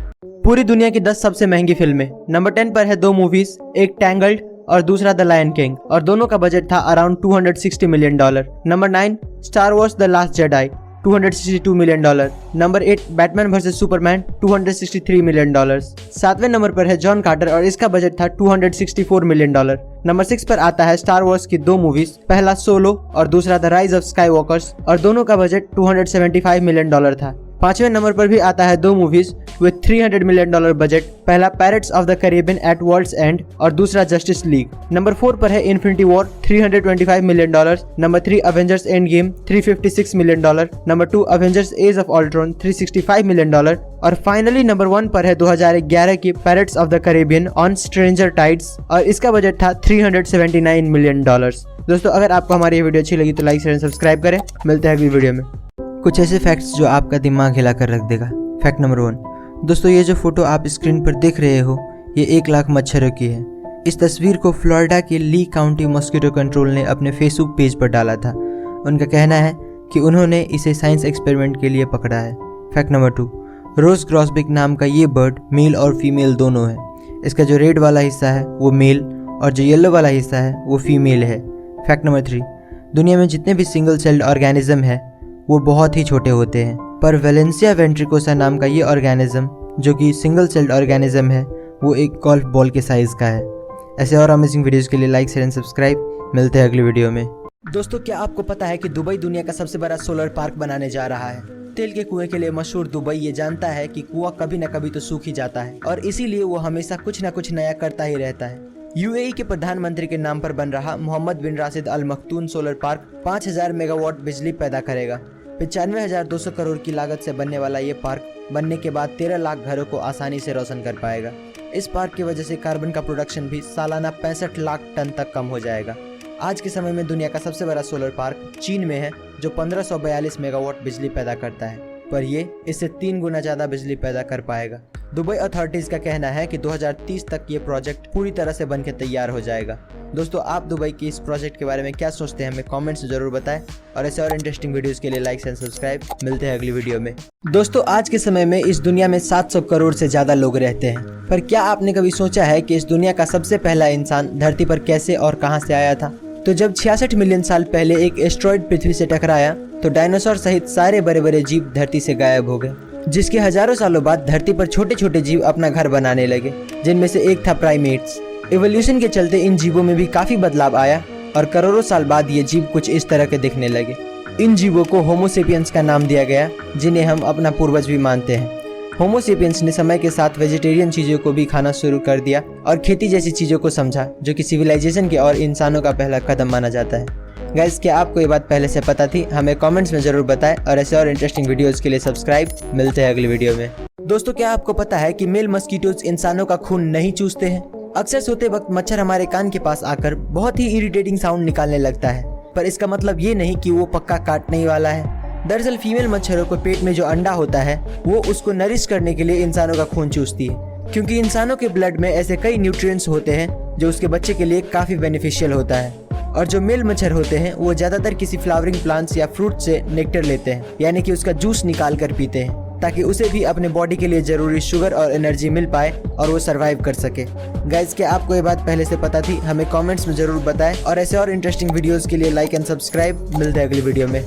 पूरी दुनिया की 10 सबसे महंगी फिल्में। नंबर 10 पर है 2 मूवीज, एक टैंगल्ड और दूसरा द लायन किंग, और दोनों का बजट था around $260 million. Number 9 Star Wars the Last Jedi, $262 million. Number 8 Batman versus Superman, $263 million. 7वें नंबर पर है जॉन कार्टर और इसका बजट था $264 मिलियन। नंबर 6 पर आता है स्टार वॉर्स की 2 मूवीज, पहला सोलो और दूसरा द राइज ऑफ स्काईवॉकर्स, और दोनों का बजट $275 मिलियन था। 5वें नंबर पर भी आता है 2 मूवीज विद $300 मिलियन बजट, पहला Pirates of the Caribbean at World's End और दूसरा जस्टिस लीग। नंबर 4 पर है Infinity War, $325 million. Number 3 Avengers Endgame, $356 million. Number 2 Avengers Age of Ultron, $365 million. और फाइनली नंबर 1 पर है 2011 की Pirates of the Caribbean on Stranger Tides, और इसका बजट था $379 मिलियन। दोस्तों अगर आपको हमारी ये वीडियो अच्छी लगी तो लाइक शेयर सब्सक्राइब करें। मिलते हैं अगली वीडियो में। कुछ ऐसे फैक्ट्स जो आपका दिमाग हिला कर रख देगा। Fact number 1। दोस्तों ये जो फोटो आप स्क्रीन पर देख रहे हो ये 1 लाख मच्छरों की है। इस तस्वीर को फ्लोरिडा के ली काउंटी मॉस्किटो कंट्रोल ने अपने फेसबुक पेज पर डाला था। उनका कहना है कि उन्होंने इसे साइंस एक्सपेरिमेंट के लिए पकड़ा है। Fact number 2। रोज ग्रॉसबिक नाम का ये बर्ड मेल और फीमेल दोनों है। इसका जो रेड वाला हिस्सा है वो मेल और जो येलो वाला हिस्सा है वो फीमेल है। Fact number 3। दुनिया में जितने भी सिंगल सेल्ड ऑर्गेनिज्म है वो बहुत ही छोटे होते हैं, पर वेलेंसिया वेंट्रिकोसा नाम का ये ऑर्गेनिज्म जो कि सिंगल सेल्ड ऑर्गेनिज्म है वो एक गोल्फ बॉल के साइज का है। ऐसे और अमेजिंग वीडियोस के लिए लाइक शेयर एंड सब्सक्राइब। मिलते हैं अगली वीडियो में। दोस्तों क्या आपको पता है कि दुबई दुनिया का सबसे बड़ा सोलर पार्क बनाने जा रहा है? तेल के कुएं के लिए मशहूर दुबई ये जानता है कि कुआं कभी न कभी तो सूख ही जाता है, और इसीलिए वो हमेशा कुछ न कुछ नया करता ही रहता है। यूएई के प्रधानमंत्री के नाम पर बन रहा मोहम्मद बिन राशिद अल मखतूम सोलर पार्क 5000 मेगावाट बिजली पैदा करेगा। 95,200 करोड़ की लागत से बनने वाला ये पार्क बनने के बाद 13 लाख घरों को आसानी से रोशन कर पाएगा। इस पार्क की वजह से कार्बन का प्रोडक्शन भी सालाना 65 लाख टन तक कम हो जाएगा। आज के समय में दुनिया का सबसे बड़ा सोलर पार्क चीन में है जो 1542 मेगावाट बिजली पैदा करता है, पर ये इससे 3 गुना ज़्यादा बिजली पैदा कर पाएगा। दुबई अथॉरिटीज़ का कहना है कि 2030 तक ये प्रोजेक्ट पूरी तरह से बनकर तैयार हो जाएगा। दोस्तों आप दुबई की इस प्रोजेक्ट के बारे में क्या सोचते हैं हमें कमेंट्स में जरूर बताएं, और ऐसे और इंटरेस्टिंग वीडियोस के लिए लाइक एंड सब्सक्राइब। मिलते हैं अगली वीडियो में। दोस्तों आज के समय में इस दुनिया में 700 करोड़ से ज़्यादा लोग रहते हैं, पर क्या आपने कभी सोचा है कि इस दुनिया का सबसे पहला इंसान धरती पर कैसे और कहाँ से आया था? तो जब 66 मिलियन साल पहले एक एस्ट्रॉइड पृथ्वी से टकराया तो डायनासोर सहित सारे बड़े बड़े जीव धरती से गायब हो गए, जिसके हजारों सालों बाद धरती पर छोटे छोटे जीव अपना घर बनाने लगे, जिनमें से एक था प्राइमेट्स। इवोल्यूशन के चलते इन जीवों में भी काफी बदलाव आया और करोड़ों साल बाद ये जीव कुछ इस तरह के दिखने लगे। इन जीवों को होमो सेपियंस का नाम दिया गया, जिन्हें हम अपना पूर्वज भी मानते हैं। होमो सेपियंस ने समय के साथ वेजिटेरियन चीज़ों को भी खाना शुरू कर दिया और खेती जैसी चीज़ों को समझा, जो कि सिविलाइजेशन के और इंसानों का पहला कदम माना जाता है। गाइस क्या आपको ये बात पहले से पता थी? हमें कमेंट्स में ज़रूर बताएं, और ऐसे और इंटरेस्टिंग वीडियोज़ के लिए सब्सक्राइब। मिलते हैं अगली वीडियो में। दोस्तों क्या आपको पता है कि मेल मस्कीटोज इंसानों का खून नहीं चूसते हैं? अक्सर सोते वक्त मच्छर हमारे कान के पास आकर बहुत ही इरिटेटिंग साउंड निकालने लगता है, पर इसका मतलब ये नहीं कि वो पक्का काटने ही वाला है। दरअसल फीमेल मच्छरों को पेट में जो अंडा होता है वो उसको नरिश करने के लिए इंसानों का खून चूसती है, क्योंकि इंसानों के ब्लड में ऐसे कई न्यूट्रिएंट्स होते हैं जो उसके बच्चे के लिए काफी बेनिफिशियल होता है। और जो मेल मच्छर होते हैं वो ज्यादातर किसी फ्लावरिंग प्लांट्स या फ्रूट से नेक्टर लेते हैं, यानी कि उसका जूस निकाल कर पीते हैं, ताकि उसे भी अपने बॉडी के लिए जरूरी शुगर और एनर्जी मिल पाए और वो सरवाइव कर सके। गाइज, क्या आपको ये बात पहले से पता थी? हमें कमेंट्स में जरूर बताएं और ऐसे और इंटरेस्टिंग वीडियोस के लिए लाइक एंड सब्सक्राइब। मिलते हैं अगली वीडियो में।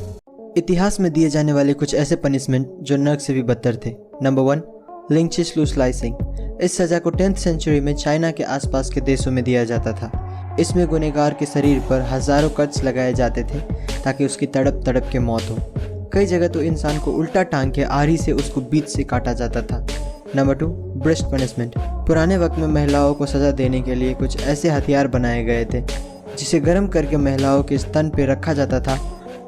इतिहास में दिए जाने वाले कुछ ऐसे पनिशमेंट जो नर्क से भी बदतर थे। नंबर 1, लिंचिस स्लाइसिंग। इस सज़ा को 10th सेंचुरी में चाइना के आसपास के देशों में दिया जाता था। इसमें गुनहगार के शरीर पर हजारों कट्स लगाए जाते थे ताकि उसकी तड़प तड़प के मौत हो। कई जगह तो इंसान को उल्टा टांग के आरी से उसको बीच से काटा जाता था। Number 2, breast punishment. पुराने वक्त में महिलाओं को सज़ा देने के लिए कुछ ऐसे हथियार बनाए गए थे जिसे गर्म करके महिलाओं के स्तन पर रखा जाता था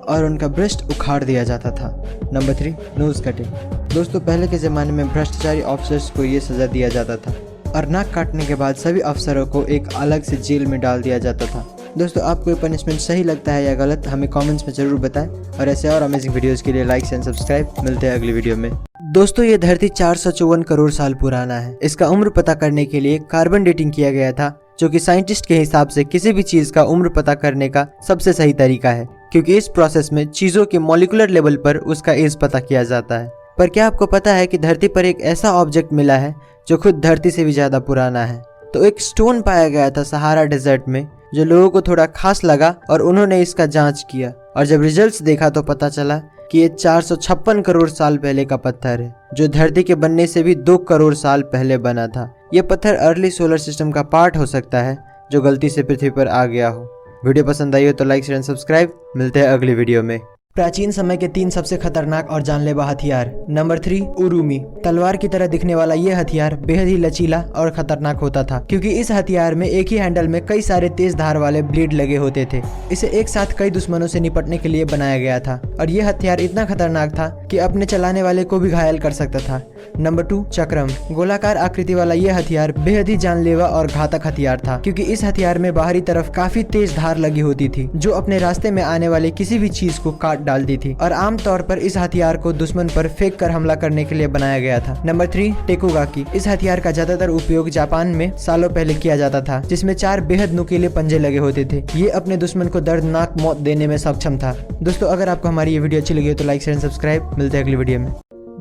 और उनका ब्रेस्ट उखाड़ दिया जाता था। Number 3, nose cutting. दोस्तों, पहले के ज़माने में भ्रष्टाचारी ऑफिसर्स को ये सज़ा दिया जाता था और नाक काटने के बाद सभी अफसरों को एक अलग से जेल में डाल दिया जाता था। दोस्तों, आपको ये पनिशमेंट सही लगता है या गलत, हमें कमेंट्स में ज़रूर बताएं और ऐसे और अमेजिंग वीडियोस के लिए लाइक एंड सब्सक्राइब। मिलते हैं अगली वीडियो में। दोस्तों, ये धरती 454 करोड़ साल पुराना है। इसका उम्र पता करने के लिए कार्बन डेटिंग किया गया था, जो कि साइंटिस्ट के हिसाब से किसी भी चीज़ का उम्र पता करने का सबसे सही तरीका है, क्योंकि इस प्रोसेस में चीज़ों के मॉलिक्यूलर लेवल पर उसका एज पता किया जाता है। पर क्या आपको पता है कि धरती पर एक ऐसा ऑब्जेक्ट मिला है जो खुद धरती से भी ज़्यादा पुराना है? तो एक स्टोन पाया गया था सहारा डेजर्ट में, जो लोगों को थोड़ा खास लगा और उन्होंने इसका जांच किया और जब रिजल्ट्स देखा तो पता चला कि ये 456 करोड़ साल पहले का पत्थर है, जो धरती के बनने से भी 2 करोड़ साल पहले बना था। ये पत्थर अर्ली सोलर सिस्टम का पार्ट हो सकता है जो गलती से पृथ्वी पर आ गया हो। वीडियो पसंद आई हो तो लाइक शेयर एंड सब्सक्राइब। मिलते हैं अगली वीडियो में। प्राचीन समय के 3 सबसे खतरनाक और जानलेवा हथियार। नंबर 3, उरुमी। तलवार की तरह दिखने वाला यह हथियार बेहद ही लचीला और खतरनाक होता था, क्योंकि इस हथियार में एक ही हैंडल में कई सारे तेज धार वाले ब्लेड लगे होते थे। इसे एक साथ कई दुश्मनों से निपटने के लिए बनाया गया था और यह हथियार इतना खतरनाक था कि अपने चलाने वाले को भी घायल कर सकता था। नंबर 2, चक्रम। गोलाकार आकृति वाला यह हथियार बेहद ही जानलेवा और घातक हथियार था, क्योंकि इस हथियार में बाहरी तरफ काफी तेज धार लगी होती थी जो अपने रास्ते में आने वाले किसी भी चीज को काट डालती थी और आमतौर पर इस हथियार को दुश्मन पर फेंक कर हमला करने के लिए बनाया गया था। नंबर 3, टेकुगाकी। इस हथियार का ज्यादातर उपयोग जापान में सालों पहले किया जाता था, जिसमें 4 बेहद नुकीले पंजे लगे होते थे। ये अपने दुश्मन को दर्दनाक मौत देने में सक्षम था। दोस्तों, अगर आपको हमारी ये वीडियो अच्छी लगी हो तो लाइक शेयर एंड सब्सक्राइब। मिलते हैं अगली वीडियो में।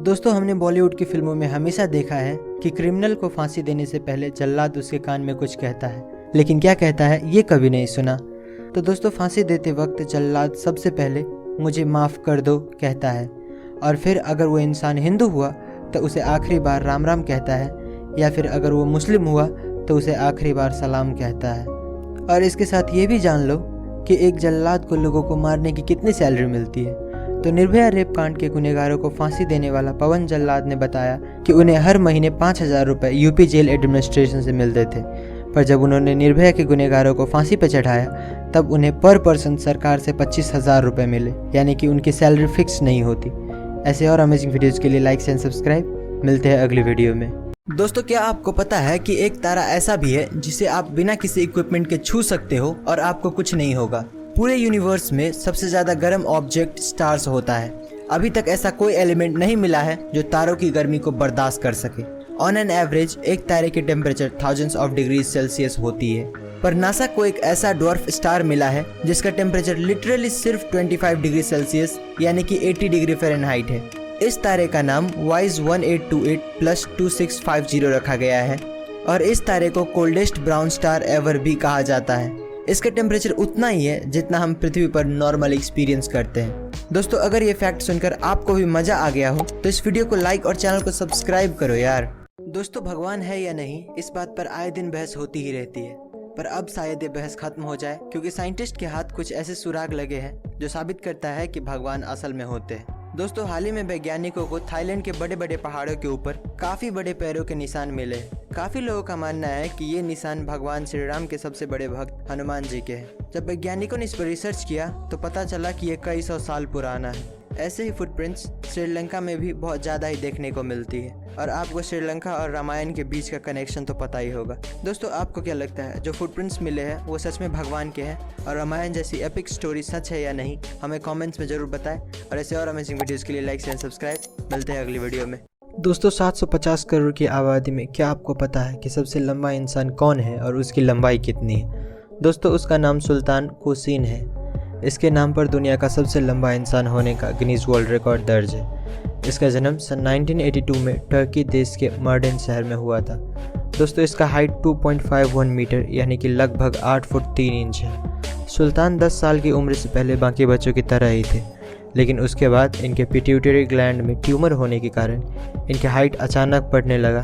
दोस्तों, हमने बॉलीवुड की फिल्मों में हमेशा देखा है कि क्रिमिनल को फांसी देने से पहले जल्लाद उसके कान में कुछ कहता है, लेकिन क्या कहता है ये कभी नहीं सुना। तो दोस्तों, फांसी देते वक्त जल्लाद सबसे पहले मुझे माफ़ कर दो कहता है, और फिर अगर वो इंसान हिंदू हुआ तो उसे आखिरी बार राम राम कहता है, या फिर अगर वो मुस्लिम हुआ तो उसे आखिरी बार सलाम कहता है। और इसके साथ ये भी जान लो कि एक जल्लाद को लोगों को मारने की कितनी सैलरी मिलती है। तो निर्भया रेप कांड के गुनहगारों को फांसी देने वाला पवन जल्लाद ने बताया कि उन्हें हर महीने 5,000 रुपये यूपी जेल एडमिनिस्ट्रेशन से मिलते थे, पर जब उन्होंने निर्भया के गुनहगारों को फांसी पर चढ़ाया तब उन्हें पर पर्सन सरकार से 25,000 रुपये मिले, यानी कि उनकी सैलरी फिक्स नहीं होती। ऐसे और अमेजिंग वीडियोस के लिए लाइक एंड सब्सक्राइब। मिलते हैं अगली वीडियो में। दोस्तों, क्या आपको पता है कि एक तारा ऐसा भी है जिसे आप बिना किसी इक्विपमेंट के छू सकते हो और आपको कुछ नहीं होगा? पूरे यूनिवर्स में सबसे ज्यादा गर्म ऑब्जेक्ट स्टार्स होता है। अभी तक ऐसा कोई एलिमेंट नहीं मिला है जो तारों की गर्मी को बर्दाश्त कर सके। ऑन एन एवरेज एक तारे की temperature thousands of degree Celsius होती है, पर नासा को एक ऐसा डॉर्फ स्टार मिला है जिसका टेम्परेचर लिटरली सिर्फ 25 डिग्री सेल्सियस यानी कि 80 डिग्री फ़ारेनहाइट है। इस तारे का नाम WISE 1828+2650 रखा गया है और इस तारे को कोल्डेस्ट ब्राउन स्टार एवर भी कहा जाता है। इसका टेम्परेचर उतना ही है जितना हम पृथ्वी पर नॉर्मल एक्सपीरियंस करते हैं। दोस्तों, अगर ये फैक्ट सुनकर आपको भी मजा आ गया हो तो इस वीडियो को लाइक और चैनल को सब्सक्राइब करो यार। दोस्तों, भगवान है या नहीं, इस बात पर आए दिन बहस होती ही रहती है, पर अब शायद ये बहस खत्म हो जाए, क्योंकि साइंटिस्ट के हाथ कुछ ऐसे सुराग लगे हैं जो साबित करता है कि भगवान असल में होते हैं। दोस्तों, हाल ही में वैज्ञानिकों को थाईलैंड के बड़े बड़े पहाड़ों के ऊपर काफी बड़े पैरों के निशान मिले हैं। काफी लोगों का मानना है कि ये निशान भगवान श्री राम के सबसे बड़े भक्त हनुमान जी के हैं। जब वैज्ञानिकों ने इस पर रिसर्च किया तो पता चला कि ये कई 100 साल पुराना है। ऐसे ही फुटप्रिंट्स श्रीलंका में भी बहुत ज़्यादा ही देखने को मिलती है और आपको श्रीलंका और रामायण के बीच का कनेक्शन तो पता ही होगा। दोस्तों आपको क्या लगता है जो फुटप्रिंट्स मिले हैं वो सच में भगवान के हैं और रामायण जैसी एपिक स्टोरी सच है या नहीं? हमें कमेंट्स में ज़रूर बताएं और ऐसे और अमेजिंग वीडियोज़ के लिए लाइक एंड सब्सक्राइब। मिलते हैं अगली वीडियो में। दोस्तों 750 करोड़ की आबादी में क्या आपको पता है कि सबसे लंबा इंसान कौन है और उसकी लंबाई कितनी है? दोस्तों उसका नाम सुल्तान कोसीन है। इसके नाम पर दुनिया का सबसे लंबा इंसान होने का गिनीज वर्ल्ड रिकॉर्ड दर्ज है। इसका जन्म सन 1982 में टर्की देश के मर्डेन शहर में हुआ था। दोस्तों इसका हाइट 2.51 मीटर यानी कि लगभग 8 फुट 3 इंच है। सुल्तान 10 साल की उम्र से पहले बाकी बच्चों की तरह ही थे, लेकिन उसके बाद इनके पिट्यूटरी ग्लैंड में ट्यूमर होने के कारण इनके हाइट अचानक बढ़ने लगा,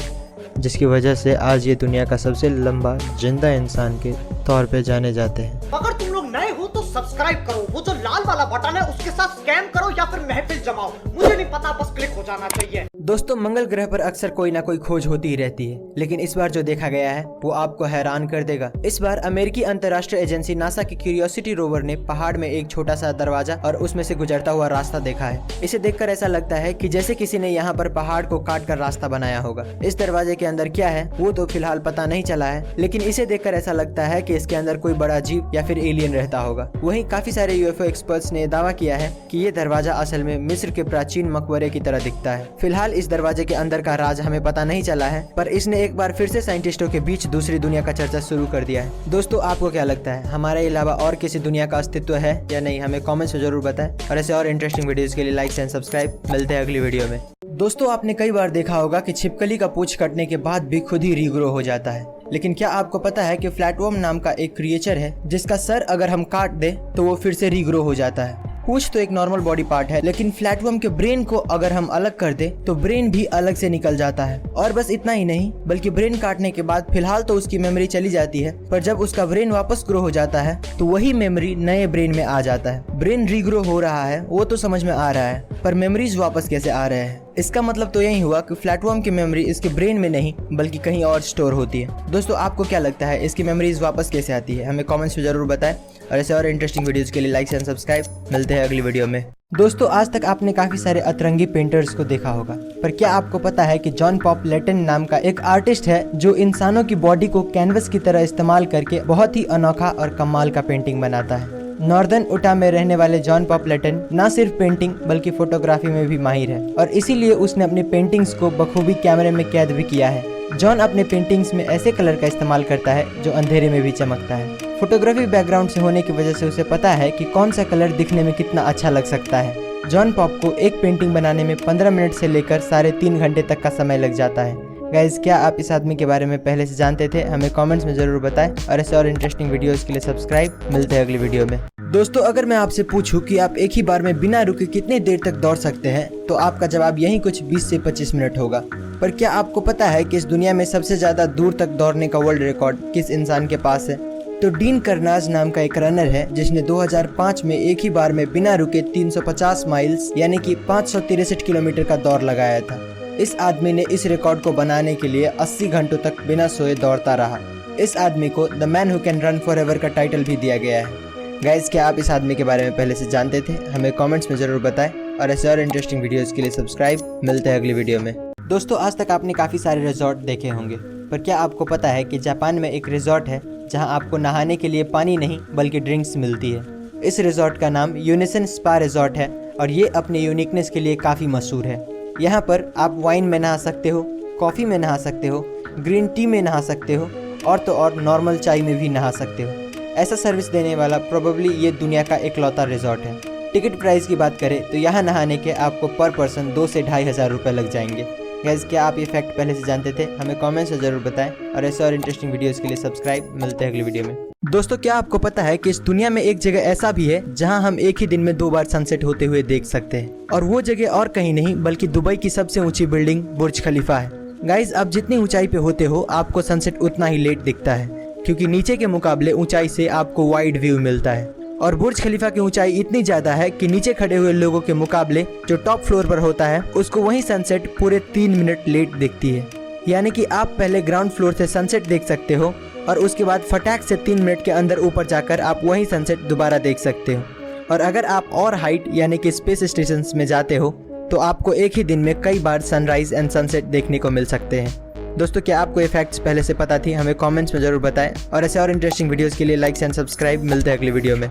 जिसकी वजह से आज ये दुनिया का सबसे लंबा जिंदा इंसान के तौर पे जाने जाते हैं। अगर तुम लोग नए हो तो सब्सक्राइब करो, वो जो लाल वाला बटन है उसके साथ स्कैम करो या फिर महफिल जमाओ, मुझे नहीं पता, बस क्लिक हो जाना चाहिए। दोस्तों मंगल ग्रह पर अक्सर कोई ना कोई खोज होती ही रहती है, लेकिन इस बार जो देखा गया है वो आपको हैरान कर देगा। इस बार अमेरिकी अंतर्राष्ट्रीय एजेंसी नासा की क्यूरियोसिटी रोवर ने पहाड़ में एक छोटा सा दरवाजा और उसमें से गुजरता हुआ रास्ता देखा है। इसे देखकर ऐसा लगता है कि जैसे किसी ने यहाँ पर पहाड़ को काट कर रास्ता बनाया होगा। इस दरवाजे के अंदर क्या है वो तो फिलहाल पता नहीं चला है, लेकिन इसे देखकर ऐसा लगता है कि इसके अंदर कोई बड़ा जीव या फिर एलियन रहता होगा। वहीं काफी सारे यूएफओ एक्सपर्ट्स ने दावा किया है कि ये दरवाजा असल में मिस्र के प्राचीन मकबरे की तरह दिखता है। फिलहाल इस दरवाजे के अंदर का राज हमें पता नहीं चला है, पर इसने एक बार फिर से साइंटिस्टों के बीच दूसरी दुनिया का चर्चा शुरू कर दिया है। दोस्तों आपको क्या लगता है हमारे अलावा और किसी दुनिया का अस्तित्व है या नहीं? हमें कमेंट्स में जरूर बताएं और ऐसे और इंटरेस्टिंग वीडियोस के लिए लाइक एंड सब्सक्राइब। मिलते हैं अगली वीडियो में। दोस्तों आपने कई बार देखा होगा कि छिपकली का पूंछ कटने के बाद भी खुद ही रीग्रो हो जाता है, लेकिन क्या आपको पता है कि फ्लैटवर्म नाम का एक क्रिएचर है जिसका सर अगर हम काट दे तो वो फिर से रीग्रो हो जाता है। पूंछ तो एक नॉर्मल बॉडी पार्ट है, लेकिन फ्लैटवर्म के ब्रेन को अगर हम अलग कर दे तो ब्रेन भी अलग से निकल जाता है। और बस इतना ही नहीं, बल्कि ब्रेन काटने के बाद फिलहाल तो उसकी मेमोरी चली जाती है, पर जब उसका ब्रेन वापस ग्रो हो जाता है तो वही मेमोरी नए ब्रेन में आ जाता है। ब्रेन रीग्रो हो रहा है वो तो समझ में आ रहा है, पर मेमोरीज वापस कैसे आ रहे हैं? इसका मतलब तो यही हुआ कि फ्लैटवर्म की मेमोरी इसके ब्रेन में नहीं बल्कि कहीं और स्टोर होती है। दोस्तों आपको क्या लगता है इसकी मेमोरीज वापस कैसे आती है? हमें कमेंट्स में जरूर बताएं और ऐसे और इंटरेस्टिंग वीडियोस के लिए लाइक एंड सब्सक्राइब। मिलते हैं अगली वीडियो में। दोस्तों आज तक आपने काफी सारे अतरंगी पेंटर्स को देखा होगा, पर क्या आपको पता है कि जॉन पॉप लेटन नाम का एक आर्टिस्ट है जो इंसानों की बॉडी को कैनवस की तरह इस्तेमाल करके बहुत ही अनोखा और कमाल का पेंटिंग बनाता है। नॉर्दर्न उटा में रहने वाले जॉन पॉप लेटन न सिर्फ पेंटिंग बल्कि फोटोग्राफी में भी माहिर है और इसीलिए उसने अपनी पेंटिंग्स को बखूबी कैमरे में कैद भी किया है। जॉन अपने पेंटिंग्स में ऐसे कलर का इस्तेमाल करता है जो अंधेरे में भी चमकता है। फोटोग्राफी बैकग्राउंड से होने की वजह से उसे पता है कि कौन सा कलर दिखने में कितना अच्छा लग सकता है। जॉन पॉप को एक पेंटिंग बनाने में 15 मिनट से लेकर 3.5 घंटे तक का समय लग जाता है। गाइज क्या आप इस आदमी के बारे में पहले से जानते थे? हमें कमेंट्स में जरूर बताएं और ऐसे और इंटरेस्टिंग वीडियोस के लिए सब्सक्राइब। मिलते हैं अगली वीडियो में। दोस्तों अगर मैं आपसे पूछूं कि आप एक ही बार में बिना रुके कितनी देर तक दौड़ सकते हैं तो आपका जवाब यही कुछ 20 से 25 मिनट होगा। पर क्या आपको पता है कि इस दुनिया में सबसे ज्यादा दूर तक दौड़ने का वर्ल्ड रिकॉर्ड किस इंसान के पास है? तो डीन कर्नाज नाम का एक रनर है जिसने 2005 में एक ही बार में बिना रुके 350 माइल्स यानी कि 563 किलोमीटर का दौड़ लगाया था। इस आदमी ने इस रिकॉर्ड को बनाने के लिए 80 घंटों तक बिना सोए दौड़ता रहा। इस आदमी को the man who can run for ever का टाइटल भी दिया गया है। गाइज क्या आप इस आदमी के बारे में पहले से जानते थे? हमें कमेंट्स में जरूर बताएं और ऐसे और इंटरेस्टिंग वीडियोस के लिए सब्सक्राइब। मिलते हैं अगली वीडियो में। दोस्तों आज तक आपने काफ़ी सारे रिजॉर्ट देखे होंगे, पर क्या आपको पता है कि जापान में एक रिजॉर्ट है जहां आपको नहाने के लिए पानी नहीं बल्कि ड्रिंक्स मिलती है। इस रिजॉर्ट का नाम यूनिसन स्पा रिजॉर्ट है और ये अपने यूनिकनेस के लिए काफ़ी मशहूर है। यहाँ पर आप वाइन में नहा सकते हो, कॉफ़ी में नहा सकते हो, ग्रीन टी में नहा सकते हो और तो और नॉर्मल चाय में भी नहा सकते हो। ऐसा सर्विस देने वाला प्रोबेबली ये दुनिया का इकलौता रिजॉर्ट है। टिकट प्राइस की बात करें तो यहाँ नहाने के आपको पर पर्सन 2 से 2,500 रुपये लग जाएंगे। गाइस क्या आप ये फैक्ट पहले से जानते थे? हमें कमेंट्स में जरूर बताएं और ऐसे और इंटरेस्टिंग वीडियोस के लिए सब्सक्राइब। मिलते हैं अगली वीडियो में। दोस्तों क्या आपको पता है कि इस दुनिया में एक जगह ऐसा भी है जहां हम एक ही दिन में 2 बार सनसेट होते हुए देख सकते हैं, और वो जगह और कहीं नहीं बल्कि दुबई की सबसे ऊंची बिल्डिंग बुर्ज खलीफा है। गाइस आप जितनी ऊंचाई पे होते हो आपको सनसेट उतना ही लेट दिखता है, क्योंकि नीचे के मुकाबले ऊंचाई से आपको वाइड व्यू मिलता है। और बुर्ज खलीफा की ऊंचाई इतनी ज्यादा है कि नीचे खड़े हुए लोगों के मुकाबले जो टॉप फ्लोर पर होता है उसको वही सनसेट पूरे 3 मिनट लेट दिखती है। यानी कि आप पहले ग्राउंड फ्लोर से सनसेट देख सकते हो और उसके बाद फटाक से 3 मिनट के अंदर ऊपर जाकर आप वही सनसेट दोबारा देख सकते हो। और अगर आप और हाइट यानी कि स्पेस स्टेशन में जाते हो तो आपको एक ही दिन में कई बार सनराइज एंड सनसेट देखने को मिल सकते हैं। दोस्तों, क्या आपको ये फैक्ट्स पहले से पता थी? हमें कमेंट्स में जरूर बताएं और ऐसे और इंटरेस्टिंग वीडियोस के लिए लाइक एंड सब्सक्राइब। मिलते हैं अगली वीडियो में।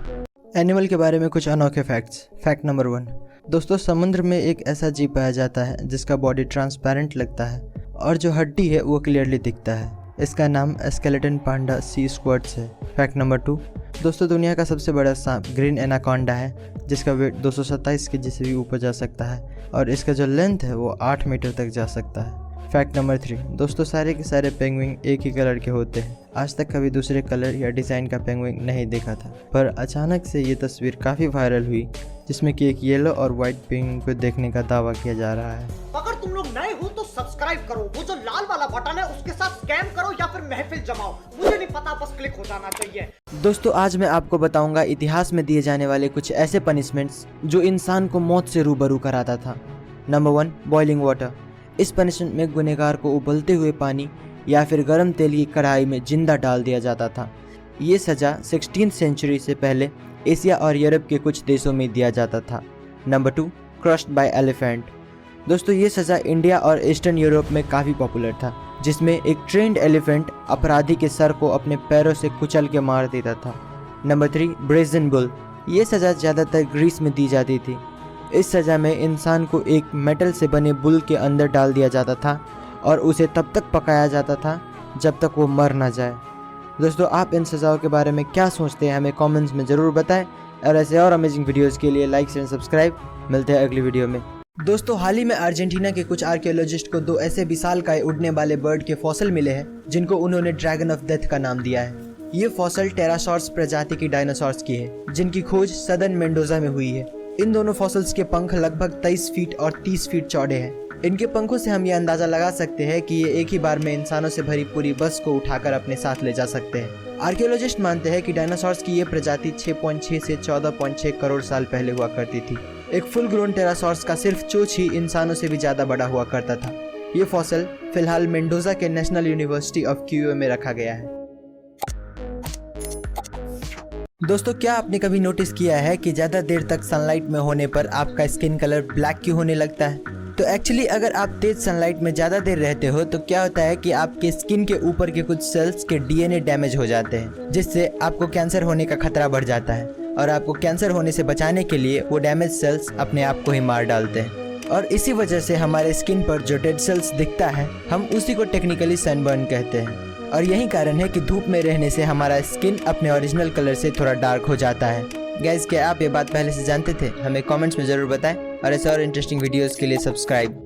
एनिमल के बारे में कुछ अनोखे फैक्ट्स। Fact number 1। दोस्तों, समुद्र में एक ऐसा जीव पाया जाता है जिसका बॉडी ट्रांसपेरेंट लगता है और जो हड्डी है वो क्लियरली दिखता है। इसका नाम स्केलेटन पांडा सी स्क्वाड्स है। Fact number 2। दोस्तों, दुनिया का सबसे बड़ा सांप ग्रीन एनाकोंडा है जिसका वेट 227 केजी से भी ऊपर जा सकता है और इसका जो लेंथ है वो 8 मीटर तक जा सकता है। Fact number 3। दोस्तों, सारे के सारे पेंगुइन एक ही कलर के होते हैं। आज तक कभी दूसरे कलर या डिज़ाइन का पेंगुइन नहीं देखा था, पर अचानक से ये तस्वीर काफ़ी वायरल हुई जिसमें कि एक येलो और वाइट पेंगुइन को देखने का दावा किया जा रहा है। अगर तुम लोग नए हो तो सब्सक्राइब करो, वो जो लाल वाला बटन है उसके साथ स्कैम करो या फिर महफिल जमाओ, मुझे नहीं पता, बस क्लिक हो जाना चाहिए। दोस्तों, आज मैं आपको बताऊंगा इतिहास में दिए जाने वाले कुछ ऐसे पनिशमेंट्स जो इंसान को मौत से रूबरू कराता था। Number 1, boiling water. इस पनिशमेंट में गुनहगार को उबलते हुए पानी या फिर गर्म तेल की कढ़ाई में जिंदा डाल दिया जाता था। ये सज़ा 16वीं सेंचुरी से पहले एशिया और यूरोप के कुछ देशों में दिया जाता था। Number 2, crushed bye elephant. दोस्तों, ये सज़ा इंडिया और ईस्टर्न यूरोप में काफ़ी पॉपुलर था, जिसमें एक ट्रेंड एलिफेंट अपराधी के सर को अपने पैरों से कुचल के मार देता था। Number 3, brazen bull. ये सज़ा ज़्यादातर ग्रीस में दी जाती थी। इस सज़ा में इंसान को एक मेटल से बने बुल के अंदर डाल दिया जाता था और उसे तब तक पकाया जाता था जब तक वो मर ना जाए। दोस्तों, आप इन सज़ाओं के बारे में क्या सोचते हैं? हमें कमेंट्स में ज़रूर बताएं और ऐसे और अमेजिंग वीडियोस के लिए लाइक एंड सब्सक्राइब। मिलते हैं अगली वीडियो में। दोस्तों, हाल ही में अर्जेंटीना के कुछ आर्कियोलॉजिस्ट को 2 ऐसे विशालकाय उड़ने वाले बर्ड के फॉसिल मिले हैं जिनको उन्होंने ड्रैगन ऑफ डेथ का नाम दिया है। ये फॉसिल टेरासॉर्स प्रजाति की डायनासोर्स की है जिनकी खोज सदर्न मेंडोजा में हुई है। इन दोनों फॉसिल्स के पंख लगभग 23 फीट और 30 फीट चौड़े हैं। इनके पंखों से हम ये अंदाजा लगा सकते हैं कि ये एक ही बार में इंसानों से भरी पूरी बस को उठाकर अपने साथ ले जा सकते हैं। आर्कियोलॉजिस्ट मानते हैं कि डायनासोर्स की ये प्रजाति 6.6 से 14.6 करोड़ साल पहले हुआ करती थी। एक फुल ग्रोन टेरासॉर्स का सिर्फ चोंच ही इंसानों से भी ज़्यादा बड़ा हुआ करता था। ये फॉसिल फिलहाल मेंडोजा के नेशनल यूनिवर्सिटी ऑफ क्यूओ में रखा गया है। दोस्तों, क्या आपने कभी नोटिस किया है कि ज़्यादा देर तक सनलाइट में होने पर आपका स्किन कलर ब्लैक क्यों होने लगता है? तो एक्चुअली अगर आप तेज सनलाइट में ज़्यादा देर रहते हो तो क्या होता है कि आपके स्किन के ऊपर के कुछ सेल्स के डीएनए डैमेज हो जाते हैं, जिससे आपको कैंसर होने का खतरा बढ़ जाता है और आपको कैंसर होने से बचाने के लिए वो डैमेज सेल्स अपने आप को ही मार डालते हैं। और इसी वजह से हमारे स्किन पर जो डेड सेल्स दिखता है हम उसी को टेक्निकली सनबर्न कहते हैं। और यही कारण है कि धूप में रहने से हमारा स्किन अपने ओरिजिनल कलर से थोड़ा डार्क हो जाता है। गाइस, क्या आप ये बात पहले से जानते थे? हमें कमेंट्स में ज़रूर बताएं और ऐसे और इंटरेस्टिंग वीडियोस के लिए सब्सक्राइब।